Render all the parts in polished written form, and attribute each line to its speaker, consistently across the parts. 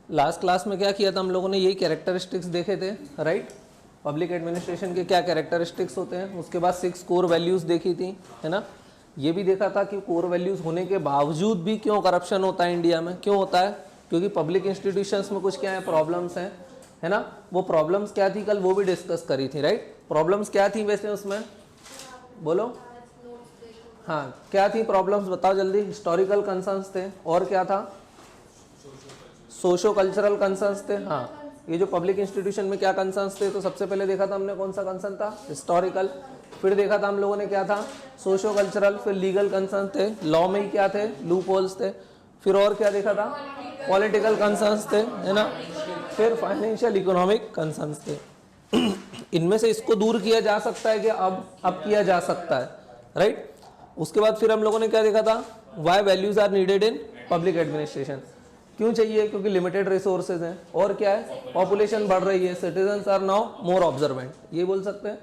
Speaker 1: Last class में क्या किया था हम लोगों ने, यही कैरेक्टरिस्टिक्स देखे थे, राइट। पब्लिक एडमिनिस्ट्रेशन के क्या कैरेक्टरिस्टिक्स होते हैं, उसके बाद 6 कोर वैल्यूज़ देखी थी, है ना। ये भी देखा था कि कोर वैल्यूज़ होने के बावजूद भी क्यों करप्शन होता है इंडिया में, क्यों होता है, क्योंकि पब्लिक इंस्टीट्यूशंस में कुछ क्या है, प्रॉब्लम्स हैं, है ना। वो प्रॉब्लम्स क्या थी कल वो भी डिस्कस करी थी, राइट। प्रॉब्लम्स क्या थी वैसे उसमें, बोलो। हाँ, क्या थी प्रॉब्लम्स, बताओ जल्दी। हिस्टोरिकल कंसर्न्स थे, और क्या था, सोशो कल्चरल कंसर्न्स थे। हाँ, ये जो पब्लिक इंस्टीट्यूशन में क्या कंसर्न्स थे, तो सबसे पहले देखा था हमने कौन सा कंसर्न था, हिस्टोरिकल। फिर देखा था हम लोगों ने क्या था, सोशो कल्चरल। फिर लीगल कंसर्न थे, लॉ में ही क्या थे, लूप होल्स थे। फिर और क्या देखा था, पॉलिटिकल कंसर्न्स थे, है ना। फिर फाइनेंशियल इकोनॉमिक कंसर्न्स थे। इनमें से इसको दूर किया जा सकता है कि अब किया जा सकता है, राइट। उसके बाद फिर हम लोगों ने क्या देखा था, why values are needed in public administration, क्यों चाहिए, क्योंकि लिमिटेड रिसोर्सेज हैं, और क्या है, पॉपुलेशन बढ़ रही है, citizens are now more observant, ये बोल सकते हैं।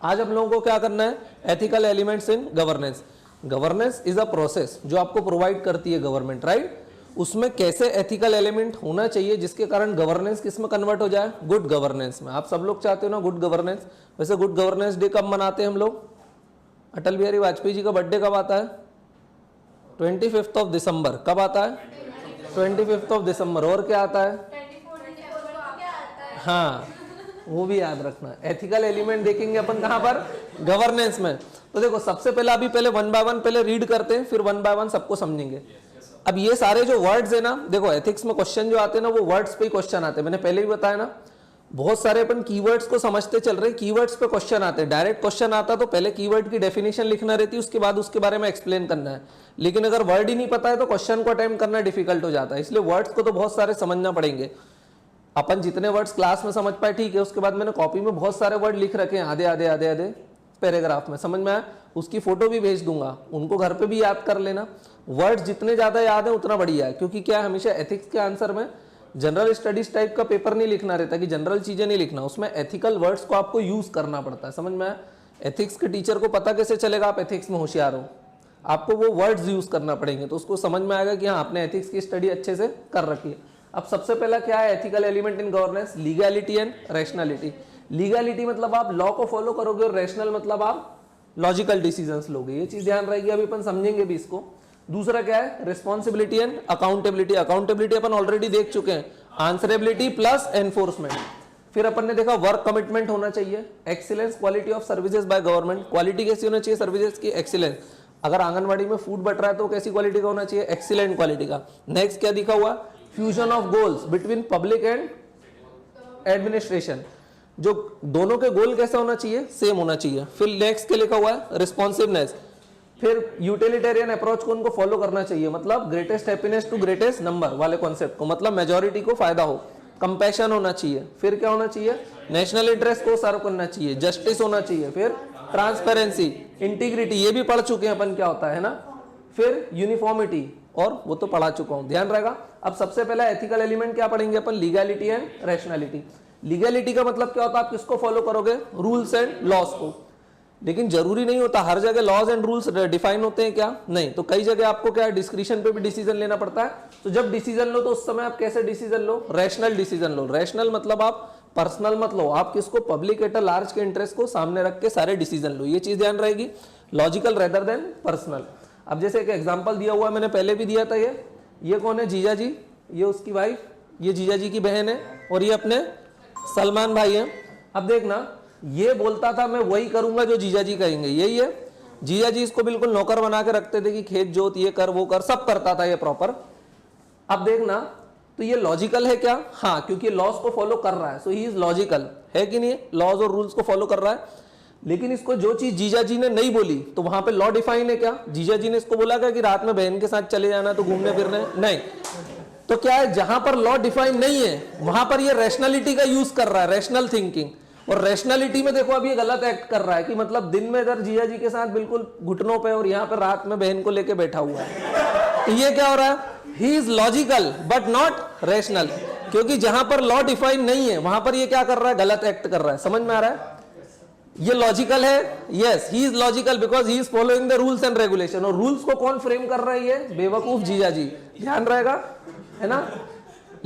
Speaker 1: आज हम लोगों को क्या करना है, ethical elements in governance. Governance is a process जो आपको प्रोवाइड करती है गवर्नमेंट, राइट। उसमें कैसे एथिकल एलिमेंट होना चाहिए जिसके कारण गवर्नेंस किस में कन्वर्ट हो जाए, गुड गवर्नेंस में। आप सब लोग चाहते हो ना गुड गवर्नेंस। वैसे गुड गवर्नेंस डे कब मनाते हैं हम लोग, अटल बिहारी वाजपेयी जी का बर्थडे कब आता है, 25 दिसंबर। कब आता है, 25 दिसंबर। और क्या आता है, हाँ वो भी याद रखना। एथिकल एलिमेंट देखेंगे अपन कहाँ पर, गवर्नेंस में। तो देखो सबसे पहले अभी पहले 1 बाय 1 पहले रीड करते हैं, फिर 1 बाय 1 सबको समझेंगे। अब ये सारे जो वर्ड्स है ना, देखो एथिक्स में क्वेश्चन जो आते हैं ना, वो वर्ड्स पे ही क्वेश्चन आते हैं। मैंने पहले भी बताया ना, बहुत सारे अपन कीवर्ड्स को समझते चल रहे, कीवर्ड्स पे क्वेश्चन आते हैं। डायरेक्ट क्वेश्चन आता तो पहले कीवर्ड की डेफिनेशन लिखना रहती है, उसके बाद उसके बारे में एक्सप्लेन करना है। लेकिन अगर वर्ड ही नहीं पता है तो क्वेश्चन को अटेम्प्ट करना डिफिकल्ट हो जाता है। इसलिए वर्ड्स को तो बहुत सारे समझना पड़ेंगे। अपन जितने वर्ड्स क्लास में समझ पाए ठीक है, उसके बाद मैंने कॉपी में बहुत सारे वर्ड लिख रखे हैं, आधे आधे आधे आधे पैराग्राफ में, समझ में आया, उसकी फोटो भी भेज दूंगा, उनको घर पे भी याद कर लेना। वर्ड्स जितने ज्यादा याद है उतना बढ़िया है, क्योंकि क्या है, हमेशा एथिक्स के आंसर में जनरल स्टडीज टाइप का पेपर नहीं लिखना रहता कि जनरल चीजें नहीं लिखना, उसमें एथिकल वर्ड्स को आपको यूज करना पड़ता है, समझ में आया। एथिक्स के टीचर को पता कैसे चलेगा आप एथिक्स में होशियार हो, आपको वो वर्ड्स यूज करना पड़ेंगे, तो उसको समझ में आएगा कि हाँ आपने एथिक्स की स्टडी अच्छे से कर रखी है। अब सबसे पहला क्या है ethical element in governance, legality and rationality. Legality मतलब आप लॉ को फॉलो करोगे, और रैशनल मतलब आप लॉजिकल डिसीजंस लोगे, ये चीज ध्यान रहेगी, अभी अपन समझेंगे भी इसको। दूसरा क्या है, responsibility and accountability. Accountability upon already देख चुके हैं, आंसरेबिलिटी प्लस एनफोर्समेंट। फिर अपन ने देखा वर्क कमिटमेंट होना चाहिए, excellence quality of services by government. Quality कैसी होना चाहिए सर्विसेज की, एक्सीलेंस। अगर आंगनबाड़ी में फूड बट रहा है तो कैसी क्वालिटी का होना चाहिए, एक्सीलेंट क्वालिटी का। नेक्स्ट क्या दिखा हुआ, fusion of goals between public and administration, जो दोनों के गोल कैसा होना चाहिए, सेम होना चाहिए। फिर नेक्स्ट क्या लिखा हुआ है, रिस्पॉन्सिवनेस। फिर यूटिलिटेरियन अप्रोच को उनको फॉलो करना चाहिए, मतलब greatest happiness to greatest number वाले कॉन्सेप्ट को, मतलब मेजॉरिटी को फायदा हो। कंपैशन होना चाहिए। फिर क्या होना चाहिए, नेशनल इंटरेस्ट को सर्व करना चाहिए। जस्टिस होना चाहिए। फिर ट्रांसपेरेंसी, इंटीग्रिटी, ये भी पढ़ चुके हैं अपन क्या होता है ना। फिर यूनिफॉर्मिटी, और वो तो पढ़ा चुका हूं, ध्यान रहेगा। अब सबसे पहला एथिकल एलिमेंट क्या पढ़ेंगे अपन, लीगैलिटी एंड रैशनैलिटी। लीगैलिटी का मतलब क्या होता है, आप किसको फॉलो करोगे, रूल्स एंड लॉस को। लेकिन जरूरी नहीं होता हर जगह लॉज एंड रूल्स डिफाइन होते हैं क्या, नहीं। तो कई जगह आपको क्या डिस्क्रिप्शन पे भी डिसीजन लेना पड़ता है। तो जब डिसीजन लो तो उस समय आप कैसे डिसीजन लो, रैशनल डिसीजन लो। रैशनल मतलब आप पर्सनल मत लो, आप किसको, पब्लिक एट लार्ज के इंटरेस्ट को सामने रख के सारे डिसीजन लो, ये चीज ध्यान रहेगी। Logical rather than personal. अब जैसे एक एग्जाम्पल दिया हुआ है, मैंने पहले भी दिया था, ये कौन है, जीजा जी, ये उसकी वाइफ, ये जीजा जी की बहन है, और ये अपने सलमान भाई है। अब देखना, ये बोलता था मैं वही करूंगा जो जीजा जी कहेंगे, यही है। जीजा जी इसको बिल्कुल नौकर बना के रखते थे कि खेत जोत, ये कर वो कर, सब करता था ये प्रॉपर। अब देखना, तो ये लॉजिकल है क्या, हाँ, क्योंकि लॉज को फॉलो कर रहा है, सो ही इज लॉजिकल, है कि नहीं, लॉज और रूल्स को फॉलो कर रहा है। लेकिन इसको जो चीज जीजा जी ने नहीं बोली, तो वहां पे लॉ डिफाइन है क्या, जीजा जी ने इसको बोला क्या कि रात में बहन के साथ चले जाना तो घूमने फिरने, नहीं। तो क्या है, जहां पर लॉ डिफाइन नहीं है वहां पर ये रैशनैलिटी का यूज कर रहा है, रैशनल थिंकिंग। और रैशनैलिटी में देखो अभी ये गलत एक्ट कर रहा है कि मतलब दिन में इधर जीजा जी के साथ बिल्कुल घुटनों पे, और यहाँ पर रात में बहन को लेके बैठा हुआ है। तो ये क्या हो रहा है, he is logical but not rational, क्योंकि जहां पर लॉ डिफाइन नहीं है वहां पर ये क्या कर रहा है, गलत एक्ट कर रहा है। समझ में आ रहा है, ये लॉजिकल है, yes he is logical because he is following the rules and regulation. और रूल्स को कौन फ्रेम कर रहा है, ये बेवकूफ जीजा जी, ध्यान रहेगा, है ना।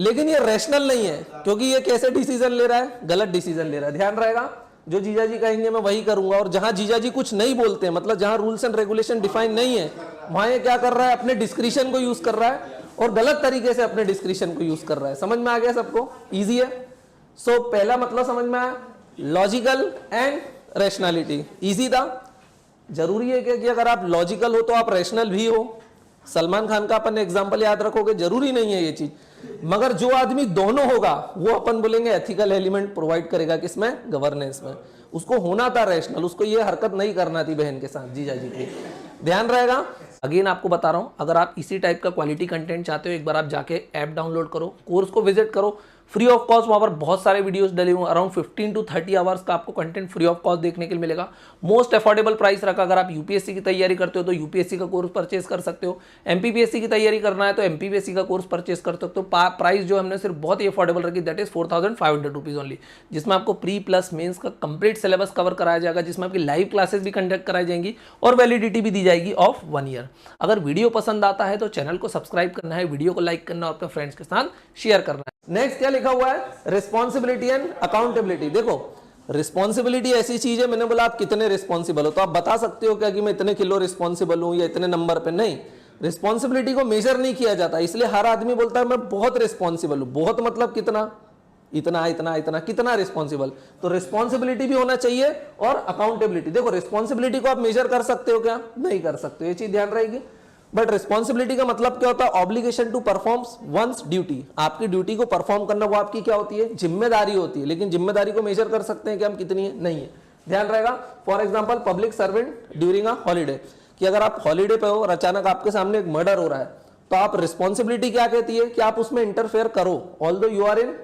Speaker 1: लेकिन ये रैशनल नहीं है, क्योंकि ये कैसे डिसीजन ले रहा है, गलत डिसीजन ले रहा है। ध्यान रहेगा, जो जीजा जी कहेंगे मैं वही करूंगा, और जहां जीजा जी कुछ नहीं बोलते हैं, मतलब जहां रूल्स एंड रेगुलेशन डिफाइन नहीं है, वहां ये क्या कर रहा है, अपने डिस्क्रिशन को यूज कर रहा है और गलत तरीके से अपने डिस्क्रिशन को यूज कर रहा है। समझ में आ गया सबको? इजी है। सो पहला मतलब समझ में आया, लॉजिकल एंड रैशनैलिटी। इजी था। जरूरी है कि अगर आप लॉजिकल हो तो आप रैशनल भी हो। सलमान खान का अपन एग्जांपल याद रखोगे, जरूरी नहीं है ये चीज, मगर जो आदमी दोनों होगा वो अपन बोलेंगे एथिकल एलिमेंट प्रोवाइड करेगा, किसमें, गवर्नेंस में। उसको होना था रैशनल, उसको ये हरकत नहीं करना थी बहन के साथ, जीजा जी की। ध्यान रहेगा। अगेन आपको बता रहा हूं, अगर आप इसी टाइप का क्वालिटी कंटेंट चाहते हो, एक बार आप जाके ऐप डाउनलोड करो, कोर्स को विजिट करो, फ्री ऑफ कॉस्ट। वहां पर बहुत सारे वीडियोस डले हुए, अराउंड 15 to 30 आवर्स का आपको कंटेंट फ्री ऑफ कॉस्ट देखने के लिए मिलेगा। मोस्ट अफोर्डेबल प्राइस रखा। अगर आप यूपीएससी की तैयारी करते हो तो यूपीएससी का कोर्स परचेस कर सकते हो, एमपीपीएससी की तैयारी करना है तो एमपीपीएससी का कोर्स परचेस कर सकते हो। प्राइस जो हमने सिर्फ बहुत ही अफोर्डेबल रखी, दैट इज 4500 रुपीज ओनली, जिसमें आपको प्री प्लस मेंस का कंप्लीट सिलेबस कवर कराया जाएगा, जिसमें आपकी लाइव क्लासेस भी कंडक्ट कराई जाएंगी और वैलिडिटी भी दी जाएगी ऑफ 1 ईयर। अगर वीडियो पसंद आता है तो चैनल को सब्सक्राइब करना है, वीडियो को लाइक करना और अपने फ्रेंड्स के साथ शेयर करना है। नेक्स्ट क्या लिखा हुआ है, रिस्पॉन्सिबिलिटी एंड अकाउंटेबिलिटी। देखो, रिस्पॉन्सिबिलिटी ऐसी चीज है, मैंने बोला आप कितने रिस्पॉन्सिबल हो, तो आप बता सकते हो क्या कि मैं इतने किलो रिस्पॉन्सिबल हूं या इतने नंबर पे। नहीं, रिस्पॉन्सिबिलिटी को मेजर नहीं किया जाता, इसलिए हर आदमी बोलता है मैं बहुत रिस्पॉन्सिबल हूं। बहुत मतलब कितना, इतना इतना इतना, कितना रिस्पॉन्सिबल। तो रिस्पॉन्सिबिलिटी भी होना चाहिए और अकाउंटेबिलिटी। देखो, रिस्पॉन्सिबिलिटी को आप मेजर कर सकते हो क्या, नहीं कर सकते, ये चीज ध्यान रहेगी। बट रिस्पॉन्सिबिलिटी का मतलब क्या होता है, obligation to perform one's duty. आपकी ड्यूटी को परफॉर्म करना वो आपकी क्या होती है, जिम्मेदारी होती है। लेकिन जिम्मेदारी को मेजर कर सकते हैं कि हम कितनी है, नहीं है। ध्यान रहेगा। For example, public servant during a holiday, कि अगर आप हॉलीडे पे हो और अचानक आपके सामने एक मर्डर हो रहा है, तो आप रिस्पॉन्सिबिलिटी क्या कहती है कि आप उसमें इंटरफेयर करो, although you are in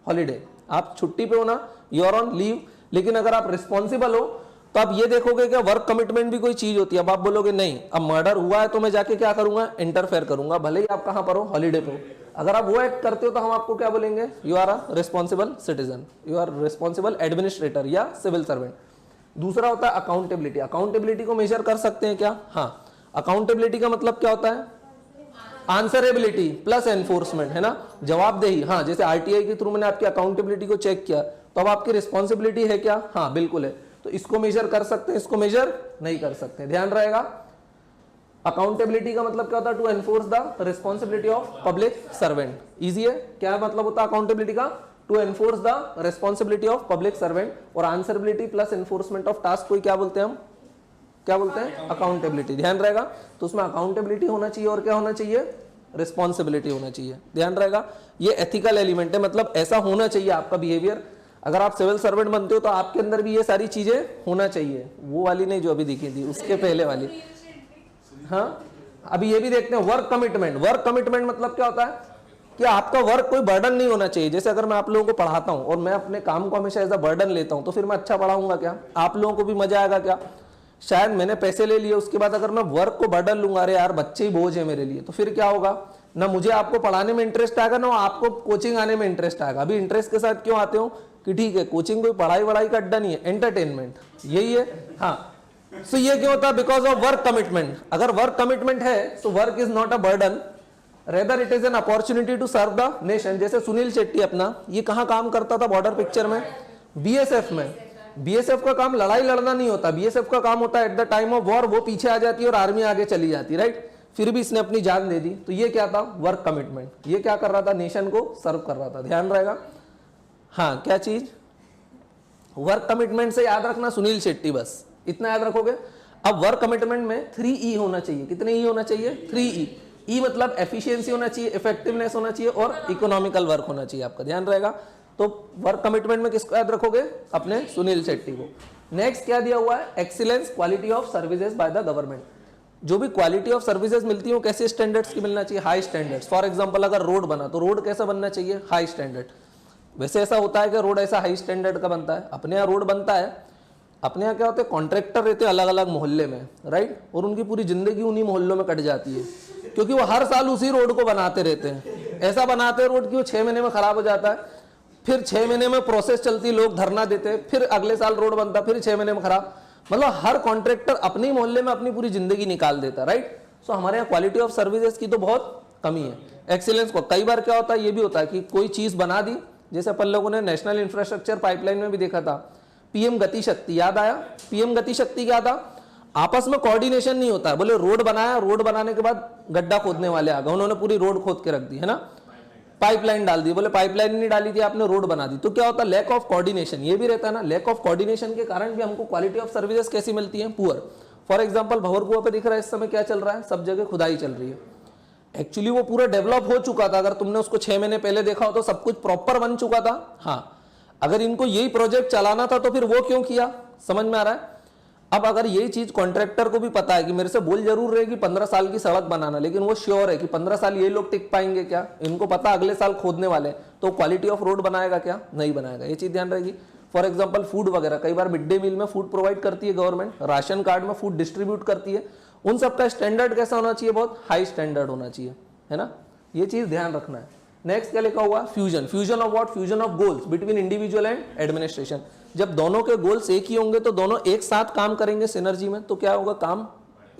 Speaker 1: holiday. आप छुट्टी पे हो ना, यू आर ऑन लीव, लेकिन अगर आप रिस्पॉन्सिबल हो तो आप ये देखोगे कि वर्क कमिटमेंट भी कोई चीज होती है। अब आप बोलोगे नहीं, अब मर्डर हुआ है तो मैं जाके क्या करूंगा, इंटरफेयर करूंगा, भले ही आप कहां पर हो, हॉलीडे पे हो। अगर आप वो एक्ट करते हो तो हम आपको क्या बोलेंगे, you are a responsible citizen, you are responsible administrator या सिविल सर्वेंट। दूसरा होता है अकाउंटेबिलिटी। अकाउंटेबिलिटी को मेजर कर सकते हैं क्या, हाँ। अकाउंटेबिलिटी का मतलब क्या होता है, आंसरेबिलिटी प्लस एनफोर्समेंट, है ना, जवाबदेही। हाँ, जैसे आरटीआई के थ्रू मैंने आपकी अकाउंटेबिलिटी को चेक किया, तो अब आपकी रिस्पॉन्सिबिलिटी है क्या, हाँ बिल्कुल है। तो इसको मेजर कर सकते हैं, इसको मेजर नहीं कर सकते। ध्यान रहेगा। अकाउंटेबिलिटी का मतलब क्या होता है, to enforce the responsibility of public servant. Easy है। क्या मतलब होता है अकाउंटेबिलिटी का, to enforce the responsibility of public servant. और answerability plus enforcement of task को क्या बोलते हैं हम, क्या बोलते हैं, अकाउंटेबिलिटी। ध्यान रहेगा। तो उसमें अकाउंटेबिलिटी होना चाहिए और क्या होना चाहिए, रिस्पॉन्सिबिलिटी होना चाहिए। ध्यान रहेगा। ये एथिकल एलिमेंट है, मतलब ऐसा होना चाहिए आपका बिहेवियर। अगर आप सिविल सर्वेंट बनते हो तो आपके अंदर भी ये सारी चीजें होना चाहिए। वो वाली नहीं जो अभी दिखी थी, उसके पहले वाली। हाँ, अभी ये भी देखते हैं, वर्क कमिटमेंट। वर्क कमिटमेंट मतलब क्या होता है कि आपका वर्क कोई बर्डन नहीं होना चाहिए। जैसे अगर मैं आप लोगों को पढ़ाता हूं और मैं अपने काम को हमेशा एज अ बर्डन लेता हूं, तो फिर मैं अच्छा पढ़ाऊंगा क्या, आप लोगों को भी मजा आएगा क्या। शायद मैंने पैसे ले लिए, उसके बाद अगर मैं वर्क को बर्डन लूंगा, अरे यार बच्चे ही बोझ है मेरे लिए, तो फिर क्या होगा, ना मुझे आपको पढ़ाने में इंटरेस्ट आएगा, ना आपको कोचिंग आने में इंटरेस्ट आएगा। अभी इंटरेस्ट के साथ क्यों आते हो कि ठीक है कोचिंग कोई पढ़ाई वढ़ाई का अड्डा नहीं है, एंटरटेनमेंट, यही है। हाँ, सो ये क्यों होता है, बिकॉज ऑफ वर्क कमिटमेंट। अगर वर्क कमिटमेंट है तो work is not a burden, rather it is an opportunity to serve the nation. जैसे सुनील शेट्टी अपना, ये कहाँ काम करता था, बॉर्डर पिक्चर में, बीएसएफ में। बीएसएफ का काम लड़ाई लड़ना नहीं होता, बीएसएफ का काम होता है at the time of war वो पीछे आ जाती है और आर्मी आगे चली जाती, राइट। फिर भी इसने अपनी जान दे दी। तो ये क्या था, वर्क कमिटमेंट। ये क्या कर रहा था, नेशन को सर्व कर रहा था। ध्यान रहेगा। हाँ, क्या चीज, वर्क कमिटमेंट से याद रखना सुनील शेट्टी, बस इतना याद रखोगे। अब वर्क कमिटमेंट में 3E होना चाहिए। कितने E होना चाहिए, 3E। E मतलब एफिशिएंसी होना चाहिए, इफेक्टिवनेस होना चाहिए और इकोनॉमिकल वर्क होना चाहिए आपका। ध्यान रहेगा। तो वर्क कमिटमेंट में किसको याद रखोगे, अपने सुनील शेट्टी को। नेक्स्ट क्या दिया हुआ है, excellence quality of services by the government. जो भी क्वालिटी ऑफ सर्विसेज मिलती है वो कैसे स्टैंडर्ड्स की मिलना चाहिए, हाई स्टैंडर्ड्स। फॉर एग्जांपल अगर रोड बना तो रोड कैसा बनना चाहिए, हाई स्टैंडर्ड। वैसे ऐसा होता है कि रोड ऐसा हाई स्टैंडर्ड का बनता है, अपने यहाँ रोड बनता है, अपने यहाँ क्या होता है, कॉन्ट्रैक्टर रहते हैं अलग अलग मोहल्ले में, राइट, और उनकी पूरी जिंदगी उन्हीं मोहल्लों में कट जाती है, क्योंकि वो हर साल उसी रोड को बनाते रहते हैं। ऐसा बनाते हैं रोड कि वो 6 महीने में खराब हो जाता है, फिर 6 महीने में प्रोसेस चलती, लोग धरना देते हैं, फिर अगले साल रोड बनता, फिर 6 महीने में खराब। मतलब हर कॉन्ट्रैक्टर अपने मोहल्ले में अपनी पूरी जिंदगी निकाल देता, राइट। सो हमारे यहाँ क्वालिटी ऑफ सर्विसेज की तो बहुत कमी है। एक्सीलेंस को कई बार क्या होता है, ये भी होता है कि कोई चीज बना दी, जैसे अपन लोगों ने नेशनल इंफ्रास्ट्रक्चर पाइपलाइन में भी देखा था, पीएम गति शक्ति, याद आया? पीएम गति शक्ति क्या था? आपस में कोऑर्डिनेशन नहीं होता है। बोले रोड बनाया, रोड बनाने के बाद गड्ढा खोदने वाले आ गए, उन्होंने पूरी रोड खोद के रख दी, है ना, पाइपलाइन डाल दी। बोले पाइपलाइन नहीं डाली थी आपने, रोड बना दी। तो क्या होता है, लैक ऑफ कोऑर्डिनेशन, ये भी रहता है ना। लैक ऑफ कोऑर्डिनेशन के कारण भी हमको क्वालिटी ऑफ सर्विसेज कैसी मिलती है, पुअर। फॉर एग्जांपल भंवरकुआ पे दिख रहा है इस समय क्या चल रहा है, सब जगह खुदाई चल रही है। एक्चुअली वो पूरा डेवलप हो चुका था, अगर तुमने उसको 6 महीने पहले देखा हो तो सब कुछ प्रॉपर बन चुका था। हाँ, अगर इनको यही प्रोजेक्ट चलाना था तो फिर वो क्यों किया, समझ में आ रहा है? अब अगर यही चीज कॉन्ट्रैक्टर को भी पता है कि मेरे से बोल जरूर रहे कि 15 साल की सड़क बनाना, लेकिन वो श्योर है कि 15 साल ये लोग टिक पाएंगे क्या, इनको पता अगले साल खोदने वाले, तो क्वालिटी ऑफ रोड बनाएगा क्या, नहीं बनाएगा। ये चीज ध्यान रहेगी। फॉर एग्जांपल फूड वगैरह, कई बार मिड डे मील में फूड प्रोवाइड करती है गवर्नमेंट, राशन कार्ड में फूड डिस्ट्रीब्यूट करती है, उन सबका स्टैंडर्ड कैसा होना चाहिए, बहुत हाई स्टैंडर्ड होना चाहिए, है ना। ये चीज ध्यान रखना है। नेक्स्ट क्या लिखा हुआ, fusion. Fusion of what, fusion of goals between individual and administration. जब दोनों के गोल्स एक ही होंगे तो दोनों एक साथ काम करेंगे सिनर्जी में, तो क्या होगा, काम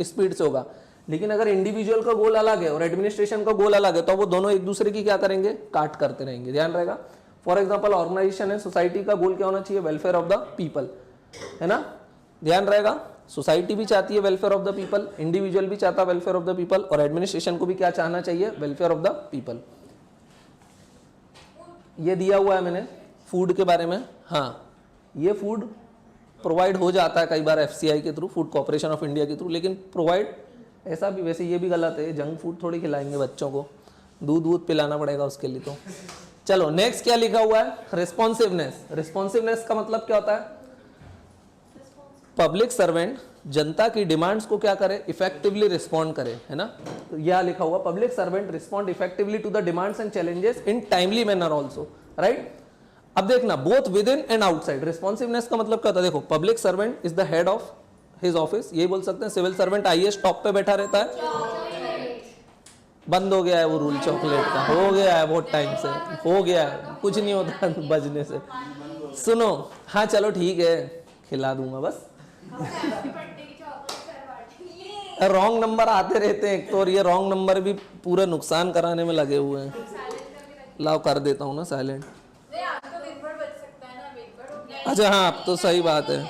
Speaker 1: स्पीड से होगा। लेकिन अगर इंडिविजुअल का गोल अलग है और एडमिनिस्ट्रेशन का गोल अलग है तो वो दोनों एक दूसरे की क्या करेंगे, काट करते रहेंगे, ध्यान रहेगा। फॉर एग्जाम्पल ऑर्गेनाइजेशन है, सोसाइटी का गोल क्या होना चाहिए, वेलफेयर ऑफ द पीपल, है ना, ध्यान रहेगा। सोसाइटी भी चाहती है welfare of the people, individual भी चाहता है वेलफेयर ऑफ द पीपल, और एडमिनिस्ट्रेशन को भी क्या चाहना चाहिए, वेलफेयर ऑफ द पीपल। ये दिया हुआ है मैंने फूड के बारे में। हाँ, ये फूड प्रोवाइड हो जाता है कई बार एफसीआई के through, food corporation of India के थ्रू, लेकिन प्रोवाइड ऐसा भी, वैसे ये भी गलत है, जंक फूड थोड़ी खिलाएंगे बच्चों को, दूध पिलाना पड़ेगा उसके लिए। तो चलो नेक्स्ट क्या लिखा हुआ है, रिस्पॉन्सिवनेस। रिस्पॉन्सिवनेस का मतलब क्या होता है, पब्लिक सर्वेंट जनता की डिमांड्स को क्या करे, इफेक्टिवली रिस्पॉन्ड करे, है ना। तो यह लिखा हुआ, public servant respond effectively to the demands and challenges in timely manner also, right. अब देखना, both within and outside. Responsiveness का मतलब क्या होता है, देखो, public servant is the head of his office, ये बोल सकते हैं। सिविल सर्वेंट आईएएस टॉप पे बैठा रहता है, बंद हो गया है वो रूल चॉकलेट का, हो गया है बहुत टाइम से, हो गया है, कुछ नहीं होता बजने से। सुनो, हाँ चलो ठीक है, खिला दूंगा बस। रॉन्ग नंबर आते रहते हैं एक तो, और ये रॉन्ग नंबर भी पूरा नुकसान कराने में लगे हुए हैं। लाओ कर देता हूँ ना साइलेंट। अच्छा हाँ, अब तो सही बात है,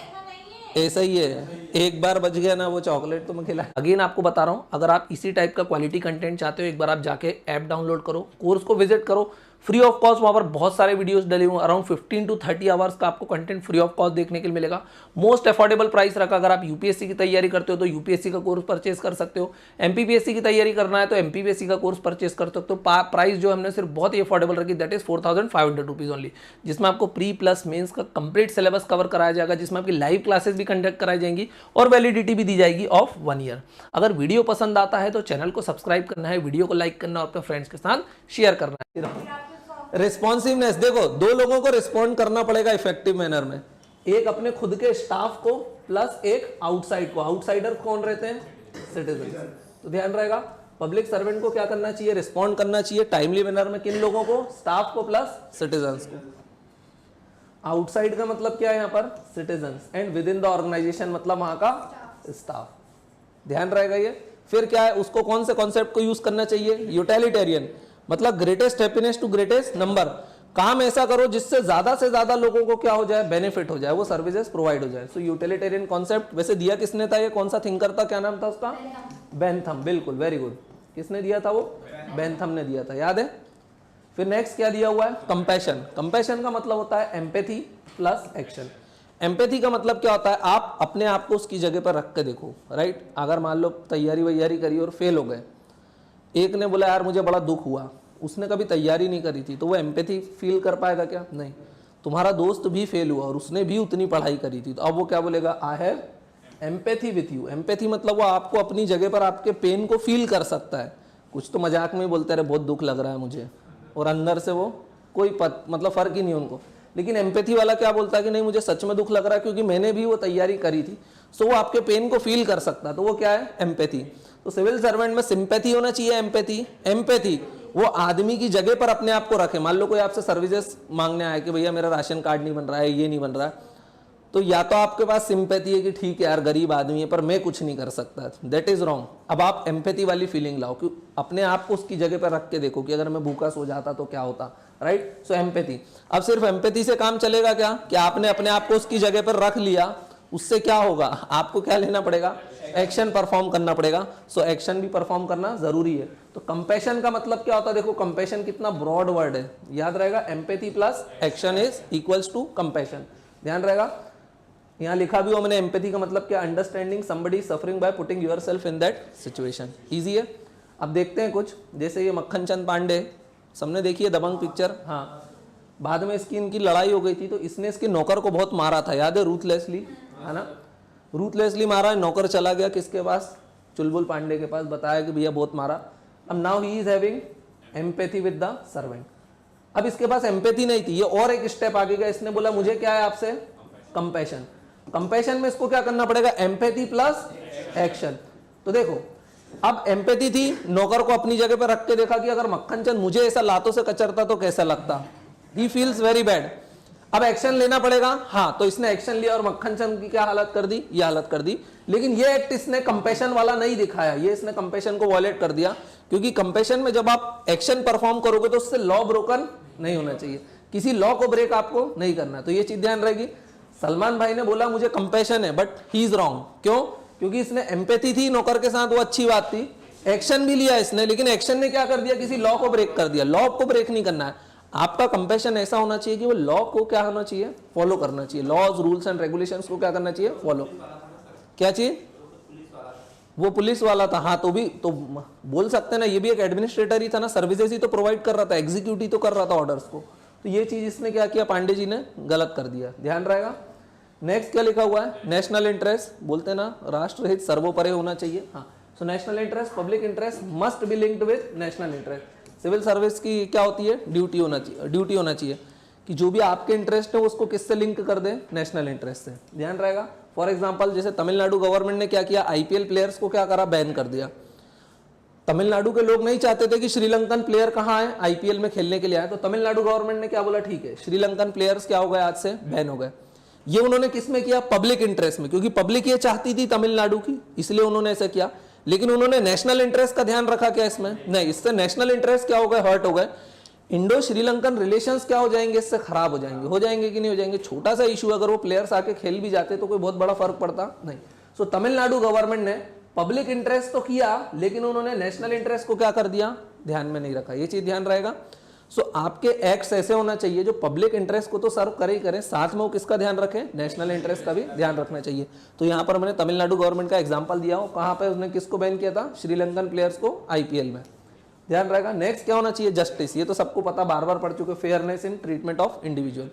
Speaker 1: ऐसा ही है, एक बार बच गया ना वो चॉकलेट तो मैं खिला। अगेन आपको बता रहा हूँ, अगर आप इसी टाइप का क्वालिटी कंटेंट चाहते हो, एक बार आप जाके ऐप डाउनलोड करो, कोर्स को विजिट करो, फ्री ऑफ कॉस्ट। वहाँ पर बहुत सारे वीडियोस डले हुए, अराउंड 15 to 30 आवर्स का आपको कंटेंट फ्री ऑफ कॉस्ट देखने के लिए मिलेगा। मोस्ट अफोर्डेबल प्राइस रखा। अगर आप यूपीएससी की तैयारी करते हो तो यूपीएससी का कोर्स परचेस कर सकते हो, एमपीपीएससी की तैयारी करना है तो एमपीपीएससी का कोर्स परचेस कर सकते हो। प्राइस जो हमने सिर्फ बहुत ही अफोर्डेबल रखी, दैट इज 4500 रुपीज ओनली, जिसमें आपको प्री प्लस मेंस का कंप्लीट सिलेबस कवर कराया जाएगा, जिसमें आपकी लाइव क्लासेस भी कंडक्ट कराई जाएंगी और वैलिडिटी भी दी जाएगी ऑफ 1 ईयर। अगर वीडियो पसंद आता है तो चैनल को सब्सक्राइब करना है, वीडियो को लाइक करना और अपने फ्रेंड्स के साथ शेयर करना है। रिस्पॉन्सिवनेस, देखो, दो लोगों को रिस्पॉन्ड करना पड़ेगा इफेक्टिव मैनर में, एक अपने खुद के स्टाफ को प्लस एक आउटसाइड को। आउटसाइडर कौन रहते हैं, सिटीजन। तो ध्यान रहेगा, पब्लिक सर्वेंट को क्या करना चाहिए, रिस्पॉन्ड करना चाहिए टाइमली मैनर में, किन लोगों को, स्टाफ को प्लस सिटीजन्स को। आउटसाइड का मतलब क्या है यहाँ पर, citizens, and within the organization मतलब वहां का स्टाफ, ध्यान रहेगा ये। फिर क्या है, उसको कौन से कॉन्सेप्ट को यूज करना चाहिए, यूटिलिटेरियन, मतलब greatest happiness to greatest number. काम ऐसा करो जिससे ज्यादा से ज्यादा लोगों को क्या हो जाए, बेनिफिट हो जाए, वो सर्विसेज प्रोवाइड हो जाए। सो यूटिलिटेरियन कॉन्सेप्ट वैसे दिया किसने था, ये कौन सा थिंकर था, क्या नाम था उसका, बेंथम, बिल्कुल, वेरी गुड। किसने दिया था वो, बेंथम ने दिया था, याद है। फिर नेक्स्ट क्या दिया हुआ है, कंपैशन। कंपैशन का मतलब होता है एम्पैथी प्लस एक्शन। एम्पैथी का मतलब क्या होता है, आप अपने आप को उसकी जगह पर रख के देखो, राइट। अगर मान लो तैयारी वैयारी करी और फेल हो गए, एक ने बोला यार मुझे बड़ा दुख हुआ, उसने कभी तैयारी नहीं करी थी, तो वो एम्पैथी फील कर पाएगा क्या, नहीं। तुम्हारा दोस्त भी फेल हुआ और उसने भी उतनी पढ़ाई करी थी, तो अब वो क्या बोलेगा, I have empathy with you. Empathy मतलब वो आपको अपनी जगह पर आपके पेन को फील कर सकता है। कुछ तो मजाक में बोलते रहे बहुत दुख लग रहा है मुझे, और अंदर से वो कोई मतलब फर्क ही नहीं उनको। लेकिन एम्पैथी वाला क्या बोलता है कि नहीं मुझे सच में दुख लग रहा है क्योंकि मैंने भी वो तैयारी करी थी, सो वो आपके पेन को फील कर सकता है, तो वो क्या है, एम्पैथी। तो सिविल सर्वेंट में सिंपैथी होना चाहिए, एम्पैथी। एम्पैथी वो आदमी की जगह पर अपने आप को रखे। मान लो कोई आपसे सर्विसेज मांगने आया कि भैया मेरा राशन कार्ड नहीं बन रहा है, ये नहीं बन रहा है, तो या तो आपके पास सिंपैथी है कि ठीक है यार गरीब आदमी है पर मैं कुछ नहीं कर सकता, दैट इज रॉन्ग। अब आप एम्पैथी वाली फीलिंग लाओ कि अपने आप को उसकी जगह पर रख के देखो कि अगर मैं भूखा सो जाता तो क्या होता, राइट। सो एम्पैथी। अब सिर्फ एम्पैथी से काम चलेगा क्या, कि आपने अपने आप को उसकी जगह पर रख लिया, उससे क्या होगा, आपको क्या लेना पड़ेगा, एक्शन परफॉर्म करना पड़ेगा। सो एक्शन भी परफॉर्म करना जरूरी है। तो कंपैशन का मतलब क्या होता है, देखो कंपैशन कितना ब्रॉड वर्ड है, याद रहेगा, empathy plus action is equals to compassion, ध्यान रहेगा। यहाँ लिखा भी हो मैंने, एम्पैथी का मतलब क्या, understanding somebody suffering by putting yourself in that situation. Easy है। अब देखते हैं कुछ, जैसे ये मक्खन चंद पांडे, सबने देखी है दबंग पिक्चर, हाँ, बाद में इसकी इनकी लड़ाई हो गई थी तो इसने इसके नौकर को बहुत मारा था, याद है, रूथलेसली, है ना, रूथलेसली मारा, नौकर चला गया किसके पास, चुलबुल पांडे के पास, बताया कि भैया बहुत मारा। अब now he is having empathy with the servant. अब इसके पास एम्पैथी नहीं थी, ये और एक स्टेप आगे गया, इसने बोला मुझे क्या है आपसे, कंपैशन। कंपैशन में इसको क्या करना पड़ेगा, एम्पैथी प्लस एक्शन। तो देखो अब एम्पैथी थी, नौकर को अपनी जगह पर रख के देखा कि अगर मक्खन चंद मुझे ऐसा लातों से कचरता तो कैसा लगता, ही फील्स वेरी बैड। अब एक्शन लेना पड़ेगा, हाँ, तो इसने एक्शन लिया और मक्खन चंद की क्या हालत कर दी, ये हालत कर दी। लेकिन ये एक्ट इसने कंपैशन वाला नहीं दिखाया, ये इसने कंपैशन को वॉयलेट कर दिया, क्योंकि कंपैशन में जब आप एक्शन परफॉर्म करोगे तो उससे लॉ ब्रोकन नहीं होना चाहिए, किसी लॉ को ब्रेक आपको नहीं करना। तो ये चीज ध्यान रहेगी। सलमान भाई ने बोला मुझे कंपैशन है, बट ही इज रॉन्ग, क्यों, क्योंकि इसने एम्पैथी थी नौकर के साथ, वो अच्छी बात थी, एक्शन भी लिया इसने, लेकिन एक्शन ने क्या कर दिया, किसी लॉ को ब्रेक कर दिया। लॉ को ब्रेक नहीं करना है, आपका कंपैशन ऐसा होना चाहिए कि वो लॉ को क्या होना चाहिए, फॉलो करना चाहिए, लॉज रूल्स एंड रेगुलेशंस को क्या करना चाहिए, फॉलो। क्या चाहिए, वो पुलिस वाला था, हाँ, तो भी तो बोल सकते हैं ना, ये भी एक एडमिनिस्ट्रेटर ही था ना, सर्विसेज ही तो प्रोवाइड कर रहा था, एग्जीक्यूट ही तो कर रहा था ऑर्डर्स को। तो ये चीज इसने क्या किया, पांडे जी ने गलत कर दिया, ध्यान रहेगा। नेक्स्ट क्या लिखा हुआ है, नेशनल इंटरेस्ट, बोलते ना राष्ट्र हित सर्वोपरि होना चाहिए, हाँ। So national interest, public interest must be linked with national interest. Civil service की क्या होती है, ड्यूटी होना चाहिए, ड्यूटी होना चाहिए कि जो भी आपके इंटरेस्ट है उसको किससे लिंक कर दें, नेशनल इंटरेस्ट से, ध्यान रहेगा। फॉर एग्जांपल जैसे तमिलनाडु गवर्नमेंट ने क्या किया, आईपीएल प्लेयर्स को क्या करा, बैन कर दिया। तमिलनाडु के लोग नहीं चाहते थे कि श्रीलंकन प्लेयर कहाँ आए, आईपीएल में खेलने के लिए आए, तो तमिलनाडु गवर्नमेंट ने क्या बोला, ठीक है, श्रीलंकन प्लेयर्स क्या हो गए, आज से बैन हो गए। ये उन्होंने किस में किया, पब्लिक इंटरेस्ट में, क्योंकि पब्लिक ये चाहती थी तमिलनाडु की, इसलिए उन्होंने ऐसा किया। लेकिन उन्होंने नेशनल इंटरेस्ट का ध्यान रखा क्या इसमें, नहीं, इससे नेशनल इंटरेस्ट क्या हो गए, हर्ट हो गए। इंडो श्रीलंकन रिलेशंस क्या हो जाएंगे, इससे खराब हो जाएंगे कि नहीं हो जाएंगे। छोटा सा इशू, अगर वो प्लेयर्स आके खेल भी जाते तो कोई बहुत बड़ा फर्क पड़ता नहीं। सो तमिलनाडु गवर्नमेंट ने पब्लिक इंटरेस्ट तो किया, लेकिन उन्होंने नेशनल इंटरेस्ट को क्या कर दिया, ध्यान में नहीं रखा। ये चीज ध्यान रहेगा। सो आपके एक्ट्स ऐसे होना चाहिए जो पब्लिक इंटरेस्ट को तो सर्व करे ही करें, साथ में वो किसका ध्यान रखें, नेशनल इंटरेस्ट का भी ध्यान रखना चाहिए। तो यहाँ पर मैंने तमिलनाडु गवर्नमेंट का एग्जांपल दिया हो, कहाँ पे उसने किसको बैन किया था, श्रीलंकन प्लेयर्स को आईपीएल में, ध्यान रहेगा। नेक्स्ट क्या होना चाहिए, जस्टिस, ये तो सबको पता, बार बार पढ़ चुके, fairness in treatment of individual.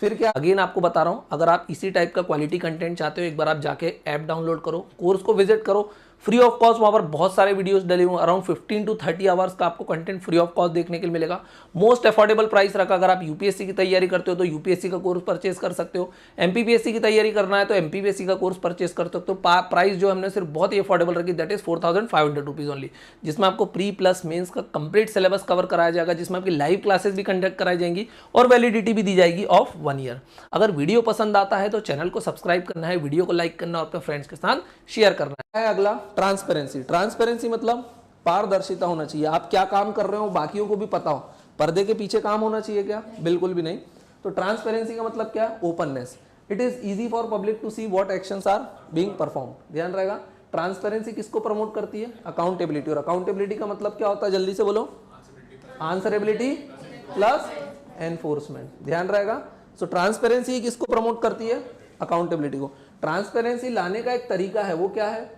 Speaker 1: फिर क्या, अगेन आपको बता रहा हूँ, अगर आप इसी टाइप का क्वालिटी कंटेंट चाहते हो, एक बार आप जाके ऐप डाउनलोड करो, कोर्स को विजिट करो, फ्री ऑफ कॉस्ट। वहाँ पर बहुत सारे वीडियोस डले हुए, अराउंड 15 to 30 आवर्स का आपको कंटेंट फ्री ऑफ कॉस्ट देखने के लिए मिलेगा। मोस्ट अफोर्डेबल प्राइस रखा। अगर आप यूपीएससी की तैयारी करते हो तो यूपीएससी का कोर्स परचेस कर सकते हो, एमपीपीएससी की तैयारी करना है तो एमपीपीएससी का कोर्स परचेस कर सकते हो। प्राइस जो हमने सिर्फ बहुत ही अफोर्डेबल रखी, दैट इज 4500 रुपीज ओनली, जिसमें आपको प्री प्लस मेंस का कंप्लीट सिलेबस कवर कराया जाएगा, जिसमें आपकी लाइव क्लासेस भी कंडक्ट कराई जाएंगी और वैलिडिटी भी दी जाएगी ऑफ 1 ईयर। अगर वीडियो पसंद आता है तो चैनल को सब्सक्राइब करना है, वीडियो को लाइक करना और अपने फ्रेंड्स के साथ शेयर करना है। अगला ट्रांसपेरेंसी। ट्रांसपेरेंसी मतलब पारदर्शिता होना चाहिए, आप क्या काम कर रहे हो बाकियों को भी पता हो। पर्दे के पीछे काम होना चाहिए क्या, बिल्कुल भी नहीं। तो ट्रांसपेरेंसी का मतलब क्या, openness. It is easy for public to see what actions are being perform, ध्यान रहेगा। ट्रांसपेरेंसी किसको प्रमोट करती है, अकाउंटेबिलिटी। और अकाउंटेबिलिटी का मतलब क्या होता है, जल्दी से बोलो, आंसरेबिलिटी प्लस एनफोर्समेंट, ध्यान रहेगा। सो ट्रांसपेरेंसी किसको प्रमोट करती है, अकाउंटेबिलिटी को। ट्रांसपेरेंसी लाने का एक तरीका है, वो क्या है,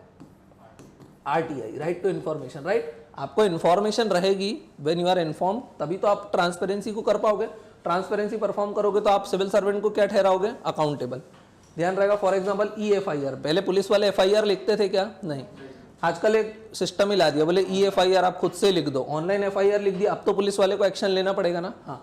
Speaker 1: RTI, right to information, right. आपको इन्फॉर्मेशन रहेगी, व्हेन यू आर इन्फॉर्म, तभी तो आप ट्रांसपेरेंसी को कर पाओगे। ट्रांसपेरेंसी परफॉर्म करोगे तो आप सिविल सर्वेंट को क्या ठहराओगे, अकाउंटेबल, ध्यान रहेगा। फॉर एग्जांपल EFIR, पहले पुलिस वाले FIR लिखते थे क्या, नहीं, आजकल एक सिस्टम ही ला दिया, बोले EFIR आप खुद से लिख दो, ऑनलाइन FIR लिख दिया, अब तो पुलिस वाले को एक्शन लेना पड़ेगा ना। हाँ,